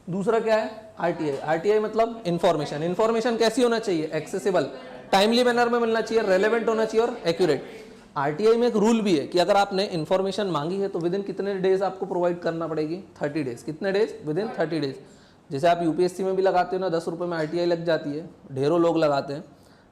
Speaker 1: दूसरा क्या है, आरटीआई। आरटीआई मतलब इन्फॉर्मेशन। इन्फॉर्मेशन कैसी होना चाहिए, एक्सेसिबल, टाइमली मैनर में मिलना चाहिए, रेलेवेंट होना चाहिए और एक्यूरेट। आरटीआई में एक रूल भी है कि अगर आपने इन्फॉर्मेशन मांगी है तो विद इन कितने डेज आपको प्रोवाइड करना पड़ेगी, 30 डेज। कितने डेज, विद इन 30 डेज। जैसे आप यूपीएससी में भी लगाते हो ना, 10 रुपये में आरटीआई लग जाती है, ढेरों लोग लगाते हैं,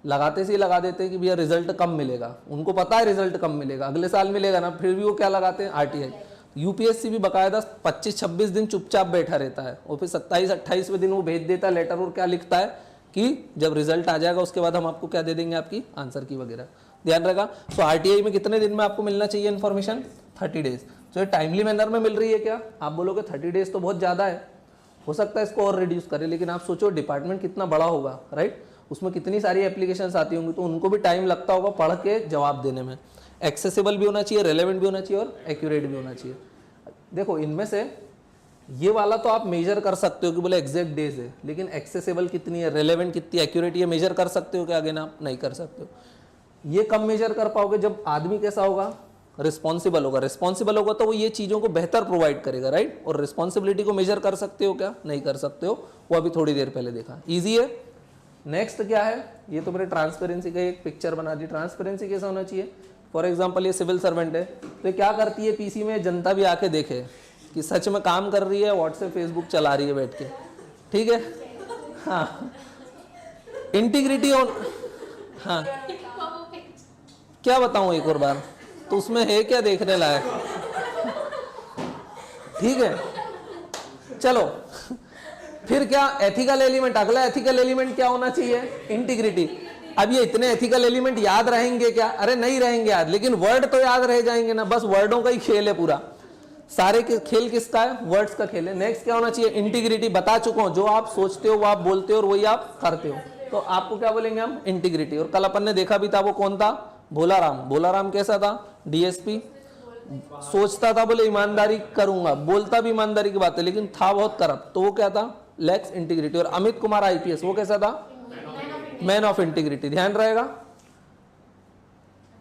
Speaker 1: लगाते से ही लगा देते हैं कि भैया रिजल्ट कम मिलेगा, उनको पता है रिजल्ट कम मिलेगा, अगले साल मिलेगा ना, फिर भी वो क्या लगाते हैं, आरटीआई। यूपीएससी भी बकायदा 25-26 दिन चुपचाप बैठा रहता है और फिर 27-28वें दिन वो भेज देता है लेटर, और क्या लिखता है कि जब रिजल्ट आ जाएगा उसके बाद हम आपको क्या दे देंगे, आपकी आंसर की वगैरह, ध्यान रहेगा। सो आरटीआई में कितने दिन में आपको मिलना चाहिए इन्फॉर्मेशन, 30 डेज। तो ये टाइमली मैनर में मिल रही है क्या, आप बोलोगे 30 डेज तो बहुत ज़्यादा है, हो सकता है इसको और रिड्यूस करें, लेकिन आप सोचो डिपार्टमेंट कितना बड़ा होगा, राइट, उसमें कितनी सारी एप्लीकेशंस आती होंगी, तो उनको भी टाइम लगता होगा पढ़ के जवाब देने में। एक्सेसिबल भी होना चाहिए, रेलेवेंट भी होना चाहिए और एक्यूरेट भी होना चाहिए। देखो इनमें से ये वाला तो आप मेजर कर सकते हो कि बोले एग्जैक्ट डेज है, लेकिन एक्सेसिबल कितनी है, रेलेवेंट कितनी, एक्यूरेट, ये मेजर कर सकते हो कि आगे ना आप नहीं कर सकते हो। ये कब मेजर कर पाओगे, जब आदमी कैसा होगा, रिस्पॉन्सिबल होगा। रिस्पॉन्सिबल होगा तो वो ये चीज़ों को बेहतर प्रोवाइड करेगा, राइट। और रिस्पॉन्सिबिलिटी को मेजर कर सकते हो क्या, नहीं कर सकते हो, वो अभी थोड़ी देर पहले देखा, ईजी है। नेक्स्ट क्या है, ये तो मैंने ट्रांसपेरेंसी का एक पिक्चर बना दी। ट्रांसपेरेंसी कैसा होना चाहिए, फॉर एग्जाम्पल ये सिविल सर्वेंट है, तो ये क्या करती है, पीसी में जनता भी आके देखे कि सच में काम कर रही है, व्हाट्सएप फेसबुक चला रही है बैठ के, ठीक है। हाँ, इंटीग्रिटी ऑन, हाँ क्या बताऊं एक और बार, तो उसमें है क्या देखने लायक, ठीक है। चलो फिर क्या, एथिकल एलिमेंट, अगला एथिकल एलिमेंट क्या होना चाहिए, इंटीग्रिटी। अब ये इतने एथिकल एलिमेंट याद रहेंगे क्या, अरे नहीं रहेंगे याद, लेकिन वर्ड तो याद रह जाएंगे ना, बस वर्डों का ही खेल है पूरा, सारे खेल किसका है, वर्ड्स का खेल है। नेक्स्ट क्या होना चाहिए, इंटीग्रिटी, बता चुका हूं, जो आप सोचते हो वो आप बोलते हो और वही आप करते हो, तो आपको क्या बोलेंगे हम, इंटीग्रिटी। और कल अपन ने देखा भी था, वो कौन था, भोलाराम। भोलाराम कैसा था, डीएसपी, सोचता था बोले ईमानदारी करूंगा, बोलता भी ईमानदारी की बात है, लेकिन था बहुत करप्ट, तो वो क्या था, लैक्स इंटीग्रिटी। और अमित कुमार आईपीएस, वो कैसा था, मैन ऑफ इंटीग्रिटी, ध्यान रहेगा।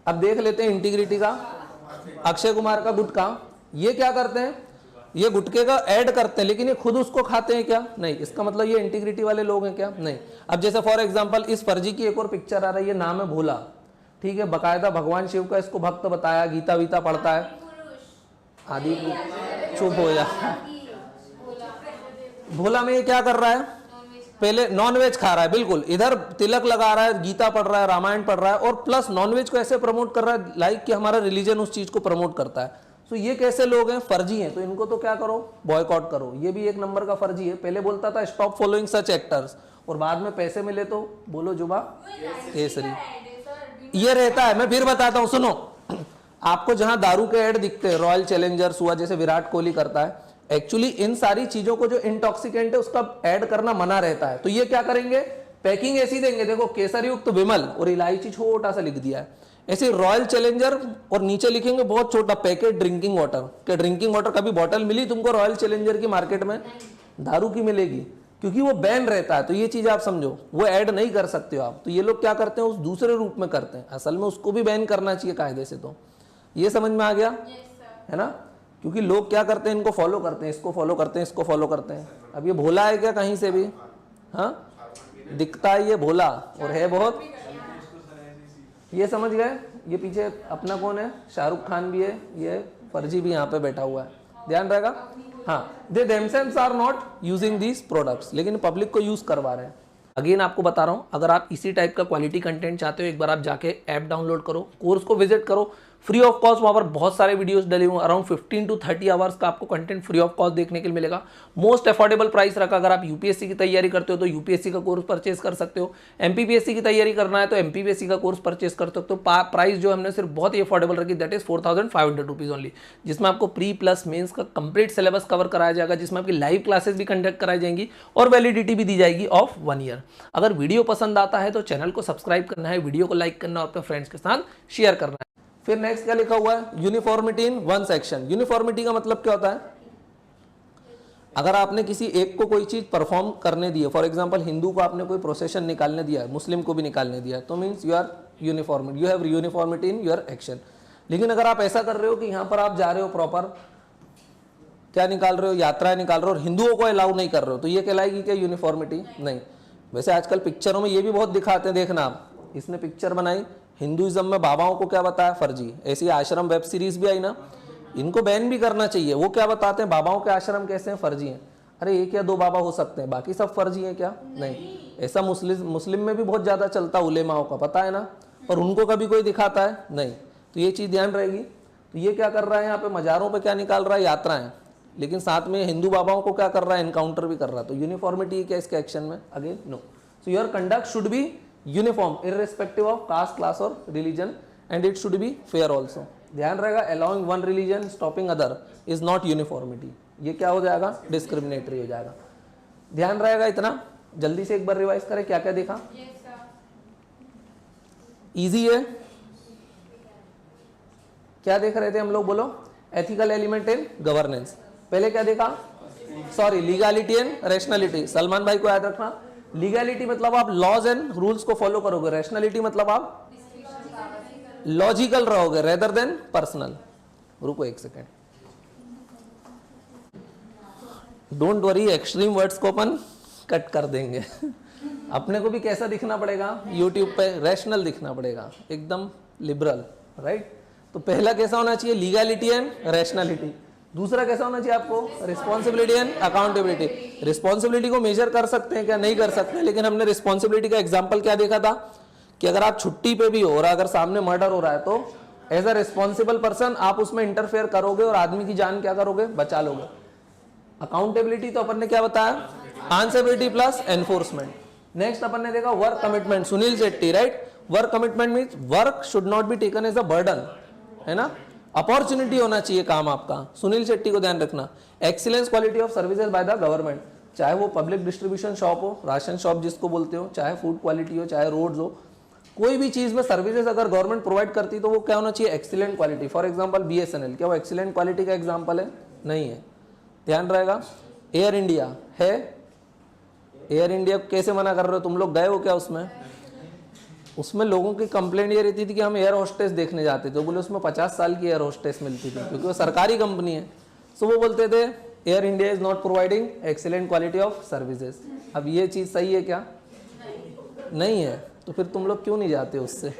Speaker 1: अब देख लेते हैं इंटीग्रिटी का, अक्षय कुमार का गुटखा, ये क्या करते हैं, ये गुटखे का ऐड करते हैं, लेकिन ये खुद उसको खाते हैं क्या, नहीं, इसका मतलब ये इंटीग्रिटी वाले लोग हैं क्या, नहीं। अब जैसे फॉर एग्जांपल इस फर्जी की एक और पिक्चर आ रही है, नाम है भोला, ठीक है, बकायदा भगवान शिव का इसको भक्त बताया, गीता वीता पढ़ता है, आदि, चुप हो जा। भोला में ये क्या कर रहा है, पहले नॉनवेज खा रहा है, बिल्कुल, इधर तिलक लगा रहा है, गीता पढ़ रहा है, रामायण पढ़ रहा है, और प्लस नॉनवेज को ऐसे प्रमोट कर रहा है लाइक कि हमारा रिलीजन उस चीज को प्रमोट करता है। तो ये कैसे लोग हैं, फर्जी हैं, तो इनको तो क्या करो, बॉयकॉट करो। ये भी एक नंबर का फर्जी है, पहले बोलता था स्टॉप फॉलोइंग सच एक्टर्स, और बाद में पैसे मिले तो बोलो जुबा केसरी, ये रहता है। मैं फिर बताता हूं, सुनो, आपको जहां दारू के ऐड दिखते हैं, रॉयल चैलेंजर्स हुआ, जैसे विराट कोहली करता है, एक्चुअली इन सारी चीजों को जो इंटॉक्सिकेंट है उसका ऐड करना मना रहता है, तो ये क्या करेंगे, पैकिंग ऐसी देंगे, देखो केसर युक्त विमल और इलायची छोटा सा लिख दिया है, ऐसे रॉयल चैलेंजर, और नीचे लिखेंगे बहुत छोटा पैकेट ड्रिंकिंग वाटर, के ड्रिंकिंग वाटर कभी बॉटल मिली तुमको रॉयल चैलेंजर की मार्केट में, दारू की मिलेगी, क्योंकि वो बैन रहता है। तो ये चीज आप समझो, वो ऐड नहीं कर सकते हो आप। तो ये लोग क्या करते हैं, उस दूसरे रूप में करते हैं, असल में उसको भी बैन करना चाहिए कायदे से। तो ये समझ में आ गया, है ना, क्योंकि लोग क्या करते हैं, इनको फॉलो करते हैं, इसको फॉलो करते हैं, इसको फॉलो करते हैं। अब ये भोला है क्या कहीं से भी, हाँ दिखता है ये भोला और है बहुत, ये समझ गए। ये पीछे अपना कौन है, शाहरुख खान भी है, ये फर्जी भी यहाँ पे बैठा हुआ है, ध्यान रहेगा। हाँ, they themselves are not using these products, लेकिन पब्लिक को यूज करवा रहे हैं। अगेन आपको बता रहा हूँ, अगर आप इसी टाइप का क्वालिटी कंटेंट चाहते हो, एक बार आप जाके ऐप डाउनलोड करो, कोर्स को विजिट करो, फ्री ऑफ कॉस्ट। वहाँ पर बहुत सारे वीडियोस डले हुए, अराउंड 15 to 30 आवर्स का आपको कंटेंट फ्री ऑफ कॉस्ट देखने के लिए मिलेगा। मोस्ट अफोर्डेबल प्राइस रखा। अगर आप यूपीएससी की तैयारी करते हो तो यूपीएससी का कोर्स परचेज कर सकते हो, एमपीपीएससी की तैयारी करना है तो एमपीपीएससी का कोर्स परचेज कर सकते हो। प्राइस जो हमने सिर्फ बहुत ही अफोर्डेबल रखी, दैट इज 4500 रुपीज ओनली, जिसमें आपको प्री प्लस मेंस का कंप्लीट सिलेबस कवर कराया जाएगा, जिसमें आपकी लाइव क्लासेस भी कंडक्ट कराई जाएंगी और वैलिडिटी भी दी जाएगी ऑफ 1 ईयर। अगर वीडियो पसंद आता है तो चैनल को सब्सक्राइब करना है, वीडियो को लाइक करना और अपने फ्रेंड्स के साथ शेयर करना है। फिर नेक्स्ट क्या लिखा हुआ है, uniformity in one section. Uniformity का मतलब क्या होता है, अगर आपने किसी एक को कोई चीज परफॉर्म करने दी है, फॉर एग्जांपल हिंदू को आपने कोई प्रोसेशन निकालने दिया है, मुस्लिम को भी निकालने दिया है, तो means you are uniformity, you have uniformity in your action. लेकिन अगर आप ऐसा कर रहे हो कि यहाँ पर आप जा रहे हो प्रॉपर क्या निकाल रहे हो, यात्राएं निकाल रहे हो और हिंदुओं को अलाउ नहीं कर रहे हो, तो ये कहलाएगी क्या यूनिफॉर्मिटी, नहीं। वैसे आजकल पिक्चरों में ये भी बहुत दिखाते हैं, देखना आप, इसने पिक्चर बनाई हिंदुइज्म में बाबाओं को क्या बताया, फर्जी। ऐसी आश्रम वेब सीरीज भी आई ना, इनको बैन भी करना चाहिए। वो क्या बताते हैं, बाबाओं के आश्रम कैसे हैं, फर्जी हैं। अरे एक या दो बाबा हो सकते हैं, बाकी सब फर्जी हैं क्या? नहीं, ऐसा मुस्लिम में भी बहुत ज़्यादा चलता उलेमाओं का, पता है ना, पर उनको कभी कोई दिखाता है नहीं। तो ये चीज़ ध्यान रहेगी। तो ये क्या कर रहा है यहाँ पे, मज़ारों पे क्या निकाल रहा है, यात्राएं, लेकिन साथ में हिंदू बाबाओं को क्या कर रहा है, एनकाउंटर भी कर रहा है। तो यूनिफॉर्मिटी क्या इसके एक्शन में? Again no. So your conduct should be uniform irrespective of caste, class और religion, and it should be fair also. ध्यान रहेगा, allowing one religion stopping other is not uniformity. ये क्या हो जाएगा, डिस्क्रिमिनेटरी हो जाएगा। ध्यान रहेगा इतना। जल्दी से एक बार रिवाइज करें, क्या क्या देखा? इजी है। क्या देख रहे थे हम लोग, बोलो? Ethical element in governance. पहले क्या देखा? Sorry, legality and rationality. Salman भाई को याद रखना, लीगैलिटी मतलब आप लॉज एंड रूल्स को फॉलो करोगे, रैशनैलिटी मतलब आप लॉजिकल रहोगे रेदर देन पर्सनल। रुको एक second, don't worry, extreme words को अपन कट कर देंगे। अपने को भी कैसा दिखना पड़ेगा यूट्यूब पे, रैशनल दिखना पड़ेगा, एकदम लिबरल, राइट। तो पहला कैसा होना चाहिए, लीगैलिटी एंड रैशनैलिटी। दूसरा कैसा होना चाहिए आपको, रिस्पॉन्सिबिलिटी एंड अकाउंटेबिलिटी। रिस्पॉन्सिबिलिटी को मेजर कर सकते हैं क्या? नहीं कर सकते, लेकिन हमने रिस्पॉन्सिबिलिटी का एग्जांपल क्या देखा था कि अगर आप छुट्टी पे भी हो और अगर सामने मर्डर हो रहा है तो एज अ रिस्पॉन्सिबल पर्सन आप उसमें इंटरफेयर करोगे और आदमी की जान क्या करोगे, बचा लोगे। अकाउंटेबिलिटी तो अपन ने क्या बताया, आंसरेबिलिटी प्लस एनफोर्समेंट। नेक्स्ट अपन ने देखा work commitment, Sunil Shetty, right. Work commitment means work should not be taken as a burden, है ना, अपॉर्चुनिटी होना चाहिए काम आपका। सुनील शेट्टी को ध्यान रखना। Excellence quality of services by the government, चाहे वो पब्लिक डिस्ट्रीब्यूशन शॉप हो, राशन शॉप जिसको बोलते हो, चाहे फूड क्वालिटी हो, चाहे रोड्स हो, कोई भी चीज में सर्विसेज अगर गवर्नमेंट प्रोवाइड करती तो वो क्या होना चाहिए, excellent quality. For example BSNL, क्या वो एक्सीलेंट क्वालिटी का एग्जांपल है? नहीं है, ध्यान रहेगा। एयर इंडिया है, एयर इंडिया कैसे मना कर रहे हो तुम लोग, गए हो क्या उसमें? उसमें लोगों की कंप्लेंट ये रहती थी कि हम एयर होस्टेस देखने जाते थे, बोले उसमें 50 साल की एयर होस्टेस मिलती थी, क्योंकि वो सरकारी कंपनी है। सो वो बोलते थे air India is not providing excellent quality of services. अब ये चीज सही है क्या? नहीं है, तो फिर तुम लोग क्यों नहीं जाते उससे?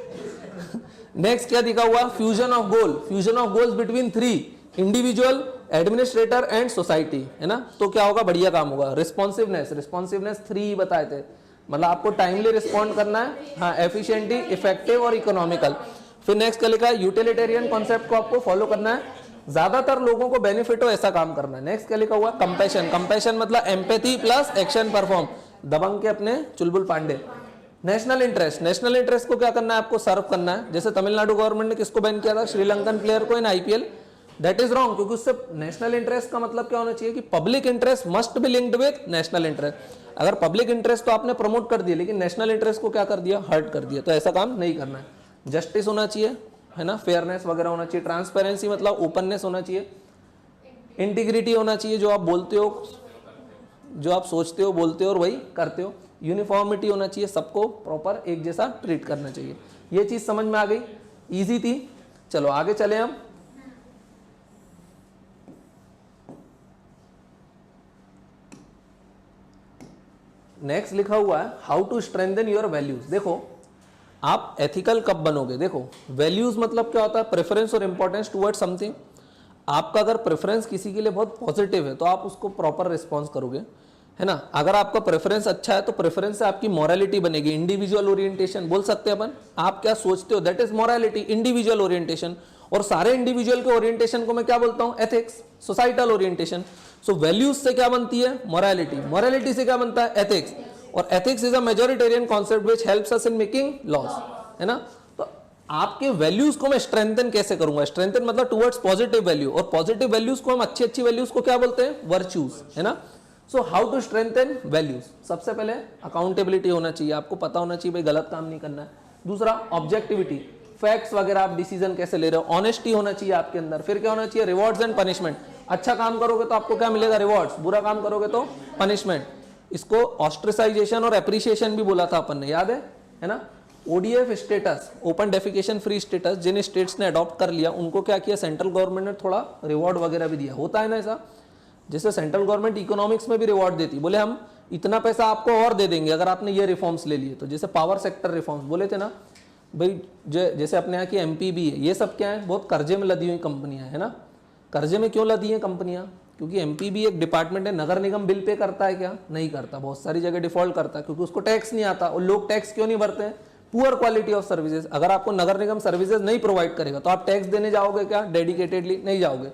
Speaker 1: नेक्स्ट क्या दिखा हुआ, fusion of goal, fusion of goals between 3 individual, administrator and society, है ना। तो क्या होगा, बढ़िया काम होगा। रिस्पॉन्सिवनेस, रिस्पॉन्सिवनेस 3 बताए थे, मतलब आपको टाइमली रिस्पॉन्ड करना है, हाँ, एफिशिएंटली, इफेक्टिव और इकोनॉमिकल। फिर नेक्स्ट क्या लिखा है, यूटिलिटेरियन कॉन्सेप्ट को आपको फॉलो करना है, ज्यादातर लोगों को बेनिफिट हो ऐसा काम करना है। नेक्स्ट क्या लिखा हुआ, कंपैशन, कंपैशन मतलब empathy plus action perform, Dabangg के अपने Chulbul Pandey. National interest, national interest को क्या करना है, आपको सर्व करना है। जैसे तमिलनाडु गवर्नमेंट ने किसको बैन किया था, श्रीलंकन प्लेयर को इन IPL। दैट इज रॉन्ग, क्योंकि उससे नेशनल इंटरेस्ट का मतलब क्या होना चाहिए कि public interest must be linked with national interest. अगर पब्लिक इंटरेस्ट तो आपने प्रमोट कर दिया, लेकिन नेशनल इंटरेस्ट को क्या कर दिया, हर्ट कर दिया, तो ऐसा काम नहीं करना है। जस्टिस होना चाहिए, है ना, फेयरनेस वगैरह होना चाहिए, ट्रांसपेरेंसी मतलब ओपननेस होना चाहिए, इंटीग्रिटी होना चाहिए, जो आप बोलते हो, जो आप सोचते हो, बोलते हो और वही करते हो। यूनिफॉर्मिटी होना चाहिए, सबको प्रॉपर एक जैसा ट्रीट करना चाहिए। ये चीज समझ में आ गई, इजी थी। चलो आगे चले हम। नेक्स्ट लिखा हुआ है how to strengthen your values. देखो आप एथिकल कब बनोगे, देखो वैल्यूज मतलब क्या होता है, प्रेफरेंस और इंपॉर्टेंस टुवर्ड समथिंग। आपका अगर प्रेफरेंस किसी के लिए बहुत पॉजिटिव है तो आप उसको प्रॉपर रिस्पॉन्स करोगे, है ना। अगर आपका प्रेफरेंस अच्छा है तो प्रेफरेंस से आपकी मोरालिटी बनेगी, इंडिविजुअल ओरिएंटेशन बोल सकते हैं अपन। आप क्या सोचते हो, that is morality, individual orientation. और सारे इंडिविजुअल के ओरिएंटेशन को मैं क्या बोलता हूं, ethics, societal orientation. So values से क्या बनती है, मोरालिटी, मोरालिटी से क्या बनता है, एथिक्स। और ethics is a majoritarian concept which helps us in making laws, है ना। तो आपके वैल्यूज को मैं स्ट्रेंथन कैसे करूंगा, स्ट्रेंथन मतलब टुवर्ड्स पॉजिटिव वैल्यू, और पॉजिटिव वैल्यूज को हम अच्छी अच्छी वैल्यूज को क्या बोलते हैं, वर्च्यूज, है ना। So how to strengthen values, सबसे पहले अकाउंटेबिलिटी होना चाहिए, आपको पता होना चाहिए भाई गलत काम नहीं करना है। दूसरा ऑब्जेक्टिविटी, फैक्ट्स वगैरह आप डिसीजन कैसे ले रहे हो, ऑनेस्टी होना चाहिए आपके अंदर। फिर क्या होना चाहिए, रिवॉर्ड्स एंड पनिशमेंट। अच्छा काम करोगे तो आपको क्या मिलेगा, रिवॉर्ड्स, बुरा काम करोगे तो पनिशमेंट। इसको ऑस्ट्रिसाइजेशन और एप्रिसिएशन भी बोला था अपन ने, याद है ना। ODF status, open defecation free status, जिन स्टेट्स ने अडॉप्ट कर लिया उनको क्या किया, सेंट्रल गवर्नमेंट ने थोड़ा रिवॉर्ड वगैरह भी दिया, होता है ना ऐसा। जैसे सेंट्रल गवर्नमेंट इकोनॉमिक्स में भी रिवॉर्ड देती, बोले हम इतना पैसा आपको और दे देंगे अगर आपने ये रिफॉर्म्स ले लिए तो। जैसे पावर सेक्टर रिफॉर्म्स बोले थे ना भाई, जैसे अपने यहाँ की MPB है, ये सब क्या है, बहुत कर्जे में लदी हुई कंपनियां है ना। कर्जे में क्यों लदी हैं कंपनियां, क्योंकि एमपी भी एक डिपार्टमेंट है। नगर निगम बिल पे करता है क्या? नहीं करता, बहुत सारी जगह डिफॉल्ट करता है क्योंकि उसको टैक्स नहीं आता। और लोग टैक्स क्यों नहीं भरते हैं? Poor quality of services. अगर आपको नगर निगम सर्विसेज नहीं प्रोवाइड करेगा तो आप टैक्स देने जाओगे क्या? डेडिकेटेडली नहीं जाओगे।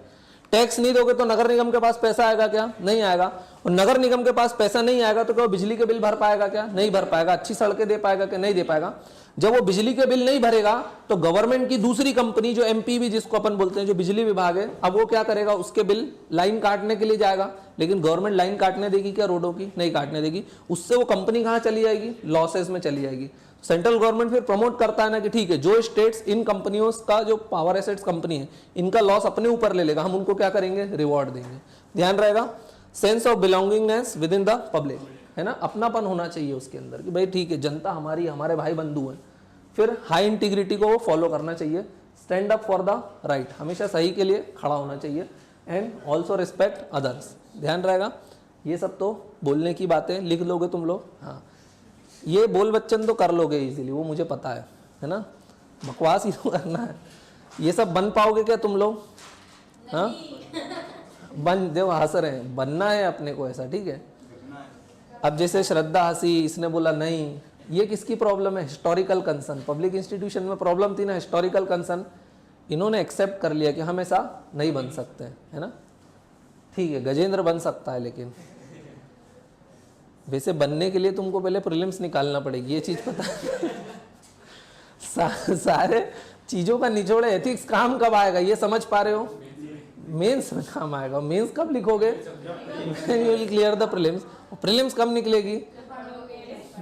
Speaker 1: टैक्स नहीं दोगे तो नगर निगम के पास पैसा आएगा क्या? नहीं आएगा। और नगर निगम के पास पैसा नहीं आएगा तो क्या बिजली के बिल भर पाएगा क्या? नहीं भर पाएगा। अच्छी सड़कें दे पाएगा क्या? नहीं दे पाएगा। जब वो बिजली के बिल नहीं भरेगा तो गवर्नमेंट की दूसरी कंपनी जो एमपीबी जिसको अपन बोलते हैं, जो बिजली विभाग है, अब वो क्या करेगा? उसके बिल लाइन काटने के लिए जाएगा। लेकिन गवर्नमेंट लाइन काटने देगी क्या रोडों की? नहीं काटने देगी। उससे वो कंपनी कहाँ चली जाएगी? लॉसेस में चली जाएगी। सेंट्रल गवर्नमेंट फिर प्रमोट करता है ना कि ठीक है, जो स्टेट्स इन कंपनियों का, जो पावर एसेट्स कंपनी है, इनका लॉस अपने ऊपर ले लेगा, हम उनको क्या करेंगे? रिवॉर्ड देंगे। ध्यान रहेगा। Sense of belongingness with in the public, है ना, अपनापन होना चाहिए उसके अंदर कि भाई ठीक है, जनता हमारी, हमारे भाई बंधु हैं। फिर हाई इंटीग्रिटी को फॉलो करना चाहिए। Stand up for the right, हमेशा सही के लिए खड़ा होना चाहिए। And also respect others. ध्यान रहेगा। ये सब तो बोलने की बातें, लिख लोगे तुम लोग। हाँ, ये बोल बच्चन तो कर लोगे इजीली, वो मुझे पता है ना। बकवास ही तो करना है। ये सब बन पाओगे क्या तुम लोग? हाँ, बन दो, हंस रहे हैं। बनना है अपने को ऐसा, ठीक है। अब जैसे श्रद्धा हंसी, इसने बोला नहीं, ये किसकी प्रॉब्लम है? Historical concern. पब्लिक इंस्टीट्यूशन में प्रॉब्लम थी ना, हिस्टोरिकल कंसर्न। इन्होंने एक्सेप्ट कर लिया कि हम ऐसा नहीं बन सकते, है ना। ठीक है, गजेंद्र बन सकता है, लेकिन वैसे बनने के लिए तुमको पहले प्रीलिम्स निकालना पड़ेगी, ये चीज पता है। सारे चीजों का निचोड़ एथिक्स काम कब आएगा ये समझ पा रहे हो? मेंस में काम आएगा। मेंस कब लिखोगे? You will clear the prelims. Prelims कब निकलेगी?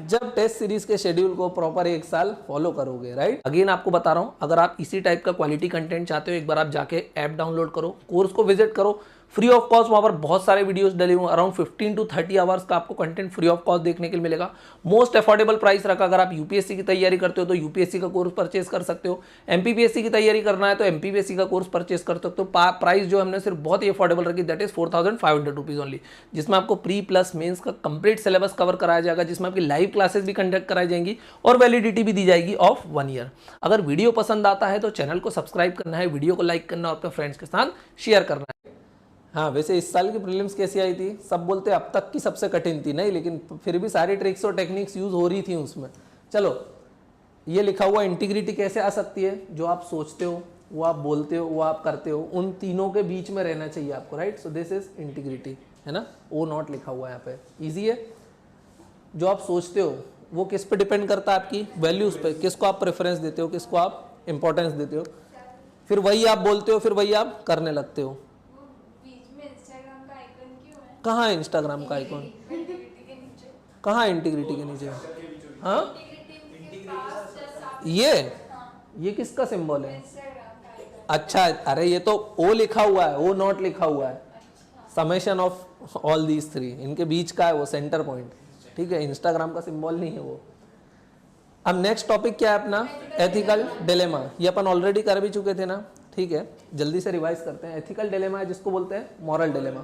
Speaker 1: जब टेस्ट सीरीज के शेड्यूल को प्रॉपर एक साल फॉलो करोगे, राइट। अगेन आपको बता रहा हूं, अगर आप इसी टाइप का क्वालिटी कंटेंट चाहते हो, एक बार आप जाके ऐप डाउनलोड करो, कोर्स को विजिट करो, फ्री ऑफ कॉस्ट। वहां पर बहुत सारे वीडियोस डले हुए, अराउंड 15 to 30 आवर्स का आपको कंटेंट फ्री ऑफ कॉस्ट देखने के लिए मिलेगा। मोस्ट अफोर्डेबल प्राइस रखा। अगर आप यूपीएससी की तैयारी करते हो तो यूपीएससी का कोर्स परचेस कर सकते हो। एमपीपीएससी की तैयारी करना है तो एमपीपीएससी का कोर्स परचेस कर सकते हो। प्राइस जो हमने सिर्फ बहुत ही अफोर्डेबल रखी, दैट इज 4500 रुपीज ओनली, जिसमें आपको प्री प्लस मेंस का कंप्लीट सिलेबस कवर कराया जाएगा, जिसमें आपकी लाइव क्लासेस भी कंडक्ट कराई जाएंगी और वैलिडिटी भी दी जाएगी ऑफ 1 ईयर। अगर वीडियो पसंद आता है तो चैनल को सब्सक्राइब करना है, वीडियो को लाइक करना और अपने फ्रेंड्स के साथ शेयर करना है। हाँ, वैसे इस साल की प्रीलिम्स कैसी आई थी? सब बोलते अब तक की सबसे कठिन थी, नहीं, लेकिन फिर भी सारी ट्रिक्स और टेक्निक्स यूज हो रही थी उसमें। चलो, ये लिखा हुआ इंटीग्रिटी कैसे आ सकती है? जो आप सोचते हो, वो आप बोलते हो, वो आप करते हो, उन तीनों के बीच में रहना चाहिए आपको, right. So this is integrity, है ना। ओ नॉट लिखा हुआ है यहाँ पे, इजी है। जो आप सोचते हो वो किस पे डिपेंड करता है? आपकी वैल्यूज पे। किसको आप प्रेफरेंस देते हो, किसको आप इंपॉर्टेंस देते हो, फिर वही आप बोलते हो, फिर वही आप करने लगते हो। कहाँ है इंस्टाग्राम का आइकॉन? कहाँ इंटीग्रिटी के नीचे? हाँ, ये किसका सिंबल है? अच्छा, अरे ये तो ओ लिखा हुआ है, ओ नॉट लिखा हुआ है। Summation of all these three, इनके बीच का है वो सेंटर पॉइंट, ठीक है। इंस्टाग्राम का सिंबल नहीं है वो। अब नेक्स्ट टॉपिक क्या है अपना? Ethical dilemma. ये अपन ऑलरेडी कर भी चुके थे ना, ठीक है। जल्दी से रिवाइज करते हैं। एथिकल डिलेमा है जिसको बोलते हैं मॉरल डिलेमा।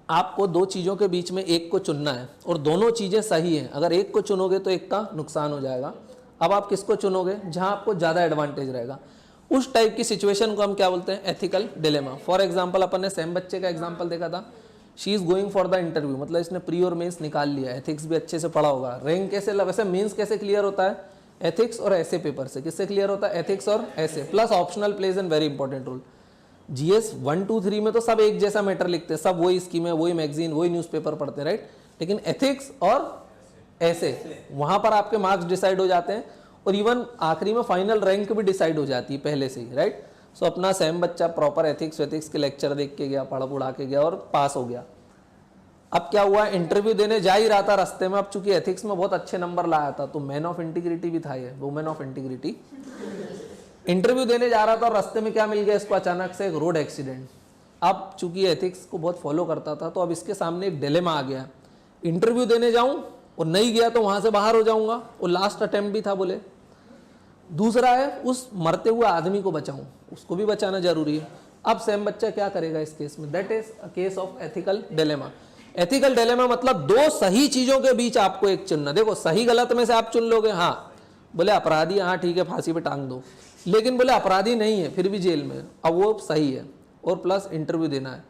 Speaker 1: आपको दो चीज़ों के बीच में एक को चुनना है और दोनों चीज़ें सही हैं। अगर एक को चुनोगे तो एक का नुकसान हो जाएगा। अब आप किसको चुनोगे? जहां आपको ज़्यादा एडवांटेज रहेगा। उस टाइप की सिचुएशन को हम क्या बोलते हैं? Ethical dilemma. फॉर एग्जांपल, अपन ने सैम बच्चे का एग्जांपल देखा था। She is going for the interview, मतलब इसने प्री और मेंस निकाल लिया, एथिक्स भी अच्छे से पढ़ा होगा। रैंक कैसे, वैसे मेंस कैसे क्लियर होता है? एथिक्स और ऐसे पेपर से। किससे क्लियर होता है? एथिक्स और ऐसे, plus optional plays an very important role. GS 1, 2, 3 में तो सब एक जैसा मैटर लिखते हैं, सब वही स्कीम है, वही मैगजीन, वही न्यूज़पेपर पढ़ते हैं, राइट। लेकिन एथिक्स और ऐसे, वहां पर आपके मार्क्स डिसाइड हो जाते हैं और इवन आखिरी में फाइनल रैंक भी डिसाइड हो जाती है पहले से ही, राइट। सो अपना सैम बच्चा प्रॉपर एथिक्स के लेक्चर देख के गया, पढ़ा पुढ़ा के गया और पास हो गया। अब क्या हुआ? इंटरव्यू देने जा ही रहा था रास्ते में, अब चूंकि एथिक्स में बहुत अच्छे नंबर लाया था तो मैन ऑफ इंटीग्रिटी भी था ये, वुमेन ऑफ इंटीग्रिटी। इंटरव्यू देने जा रहा था और रास्ते में क्या मिल गया इसको? अचानक से एक रोड एक्सीडेंट। अब चूंकि एथिक्स को बहुत फॉलो करता था तो अब इसके सामने एक डिलेमा आ गया, इंटरव्यू देने जाऊं और नहीं गया तो वहां से बाहर हो जाऊंगा, और लास्ट अटेम्प्ट भी था बोले। दूसरा है उस मरते हुए आदमी को बचाऊं, उसको भी बचाना जरूरी है। अब सैम बच्चा क्या करेगा इस केस में? That is a case of ethical dilemma. Ethical dilemma मतलब दो सही चीजों के बीच आपको एक चुनना। देखो, सही गलत में से आप चुन लोगे, हाँ बोले अपराधी, हाँ ठीक है फांसी पे टांग दो, लेकिन बोले अपराधी नहीं है फिर भी जेल में, अब वो सही है। और प्लस इंटरव्यू देना है,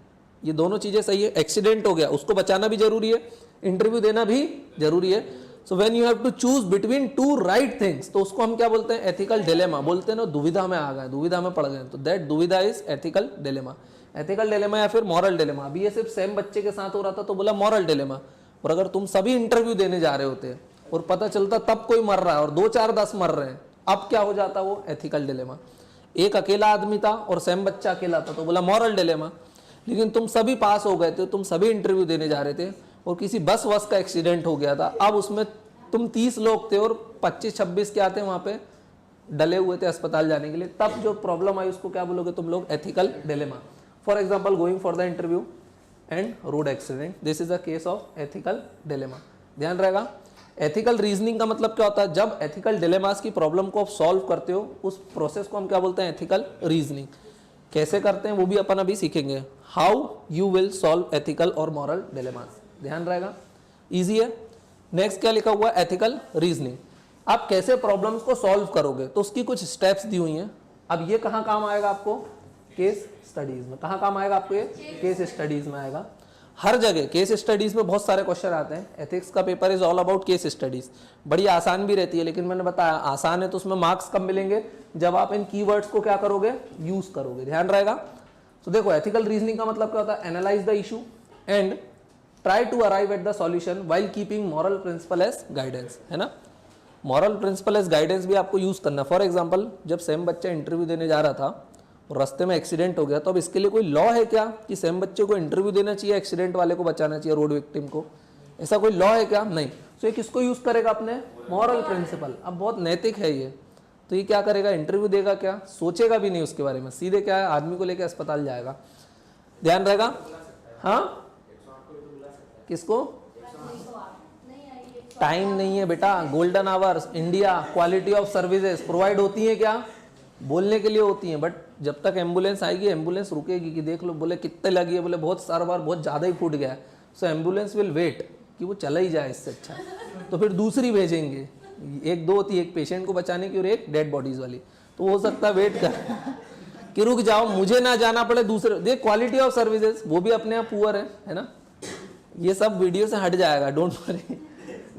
Speaker 1: ये दोनों चीजें सही है। एक्सीडेंट हो गया, उसको बचाना भी जरूरी है, इंटरव्यू देना भी जरूरी है। So when you have to choose between two right things, तो उसको हम क्या बोलते हैं? एथिकल डिलेमा बोलते हैं ना, दुविधा में आ गए, दुविधा में पड़ गए, तो दैट दुविधा is ethical dilemma. Ethical dilemma या फिर मॉरल डिलेमा। अभी ये सिर्फ सेम बच्चे के साथ हो रहा था तो बोला मॉरल डिलेमा, और अगर तुम सभी इंटरव्यू देने जा रहे होते और पता चलता तब कोई मर रहा है और 2 4 10 मर रहे हैं, अब क्या हो जाता? वो एथिकल डिलेमा। एक अकेला आदमी था और सेम बच्चा अकेला था तो बोला मॉरल डिलेमा। लेकिन तुम सभी पास हो गए थे, तुम सभी इंटरव्यू देने जा रहे थे और किसी बस वस का एक्सीडेंट हो गया था, अब उसमें तुम 30 लोग थे और 25-26 क्या थे वहां पे डले हुए थे अस्पताल जाने के लिए, तब जो प्रॉब्लम आई उसको क्या बोलोगे तुम लोग? Ethical dilemma. For example going for the interview and road accident, this is a case of ethical dilemma. ध्यान रहेगा। एथिकल रीजनिंग का मतलब क्या होता है? जब एथिकल डिलेमास की प्रॉब्लम को आप सॉल्व करते हो, उस प्रोसेस को हम क्या बोलते हैं? Ethical reasoning. कैसे करते हैं वो भी अपन अभी सीखेंगे, how you will solve ethical और मॉरल डिलेमास। ध्यान रहेगा, इजी है। नेक्स्ट क्या लिखा हुआ है? Ethical reasoning. आप कैसे प्रॉब्लम्स को सॉल्व करोगे, तो उसकी कुछ स्टेप्स दी हुई हैं। अब ये कहाँ काम आएगा आपको? केस स्टडीज में। कहाँ काम आएगा आपको? ये केस स्टडीज में आएगा। हर जगह केस स्टडीज में बहुत सारे क्वेश्चन आते हैं। एथिक्स का paper is all about case studies. बड़ी आसान भी रहती है, लेकिन मैंने बताया आसान है तो उसमें मार्क्स कब मिलेंगे? जब आप इन कीवर्ड्स को क्या करोगे? यूज करोगे। ध्यान रहेगा। तो देखो, एथिकल रीजनिंग का मतलब क्या होता है? Analyse the issue and try to arrive at the solution while keeping moral principle as guidance, है ना। मॉरल प्रिंसिपल एज गाइडेंस भी आपको यूज करना। फॉर एग्जाम्पल, जब सेम बच्चा इंटरव्यू देने जा रहा था और रास्ते में एक्सीडेंट हो गया, तो अब इसके लिए कोई लॉ है क्या कि सेम बच्चे को इंटरव्यू देना चाहिए, एक्सीडेंट वाले को बचाना चाहिए, रोड विक्टिम को? ऐसा कोई लॉ है क्या? नहीं। तो ये किसको यूज करेगा? अपने मॉरल प्रिंसिपल। अब बहुत नैतिक है ये, तो ये क्या करेगा? इंटरव्यू देगा क्या? सोचेगा भी नहीं उसके बारे में, सीधे क्या है? आदमी को लेकर अस्पताल जाएगा। ध्यान रहेगा। हाँ, किसको? टाइम नहीं है बेटा। Golden hours India quality of services provide होती है क्या? बोलने के लिए होती हैं, बट जब तक एम्बुलेंस आएगी एम्बुलेंस रुकेगी कि देख लो, बोले कितने लगी है, बोले बहुत सारा बार बहुत ज़्यादा ही फूट गया है, सो एम्बुलेंस विल वेट कि वो चला ही जाए, इससे अच्छा तो फिर दूसरी भेजेंगे। एक दो होती है, एक पेशेंट को बचाने की और एक डेड बॉडीज वाली, तो हो सकता है वेट कर कि रुक जाओ, मुझे ना जाना पड़े दूसरे। देख क्वालिटी ऑफ सर्विसेज, वो भी अपने आप पुअर है ना। ये सब वीडियो से हट जाएगा, डोंट वरी।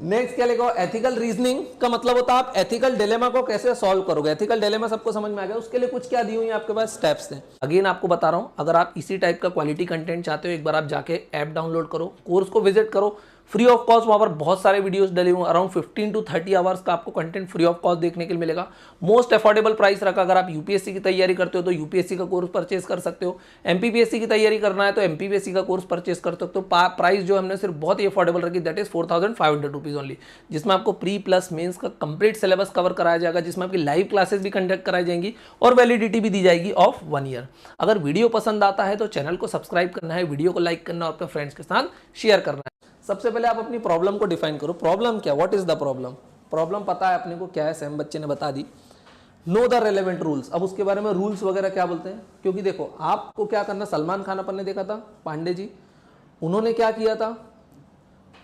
Speaker 1: नेक्स्ट क्या लिखा? एथिकल रीजनिंग का मतलब होता है आप एथिकल डिलेमा को कैसे सॉल्व करोगे। एथिकल डिलेमा सबको समझ में आ गया। उसके लिए कुछ क्या दी हुई है आपके पास? स्टेप्स हैं। अगेन आपको बता रहा हूं, अगर आप इसी टाइप का क्वालिटी कंटेंट चाहते हो, एक बार आप जाके ऐप डाउनलोड करो, कोर्स को विजिट करो, फ्री ऑफ कॉस्ट। वहां पर बहुत सारे वीडियोस डले हुए, अराउंड 15 to 30 आवर्स का आपको कंटेंट फ्री ऑफ कॉस्ट देखने के लिए मिलेगा। मोस्ट अफोर्डेबल प्राइस रखा। अगर आप यूपीएससी की तैयारी करते हो तो यूपीएससी का कोर्स परचेस कर सकते हो, एमपीपीएससी की तैयारी करना है तो एमपीपीएससी का कोर्स परचेस कर सकते हो। प्राइस जो हमने सिर्फ बहुत ही अफोर्डेबल रखी, दैट इज 4500 रुपीज ओनली, जिसमें आपको प्री प्लस मेंस का कंप्लीट सिलेबस कवर कराया जाएगा, जिसमें आपकी लाइव क्लासेस भी कंडक्ट कराई जाएंगी और वैलिडिटी भी दी जाएगी ऑफ 1 ईयर। अगर वीडियो पसंद आता है तो चैनल को सब्सक्राइब करना है, वीडियो को लाइक करना और अपने फ्रेंड्स के साथ शेयर करना है। सबसे पहले आप अपनी प्रॉब्लम को डिफाइन करो। प्रॉब्लम क्या? What is the problem? Problem पता है अपने को क्या है, सेम बच्चे ने बता दी। Know the relevant rules. अब उसके बारे में रूल्स वगैरह क्या बोलते हैं, क्योंकि देखो आपको क्या करना, सलमान खान अपन ने देखा था, पांडे जी, उन्होंने क्या किया था,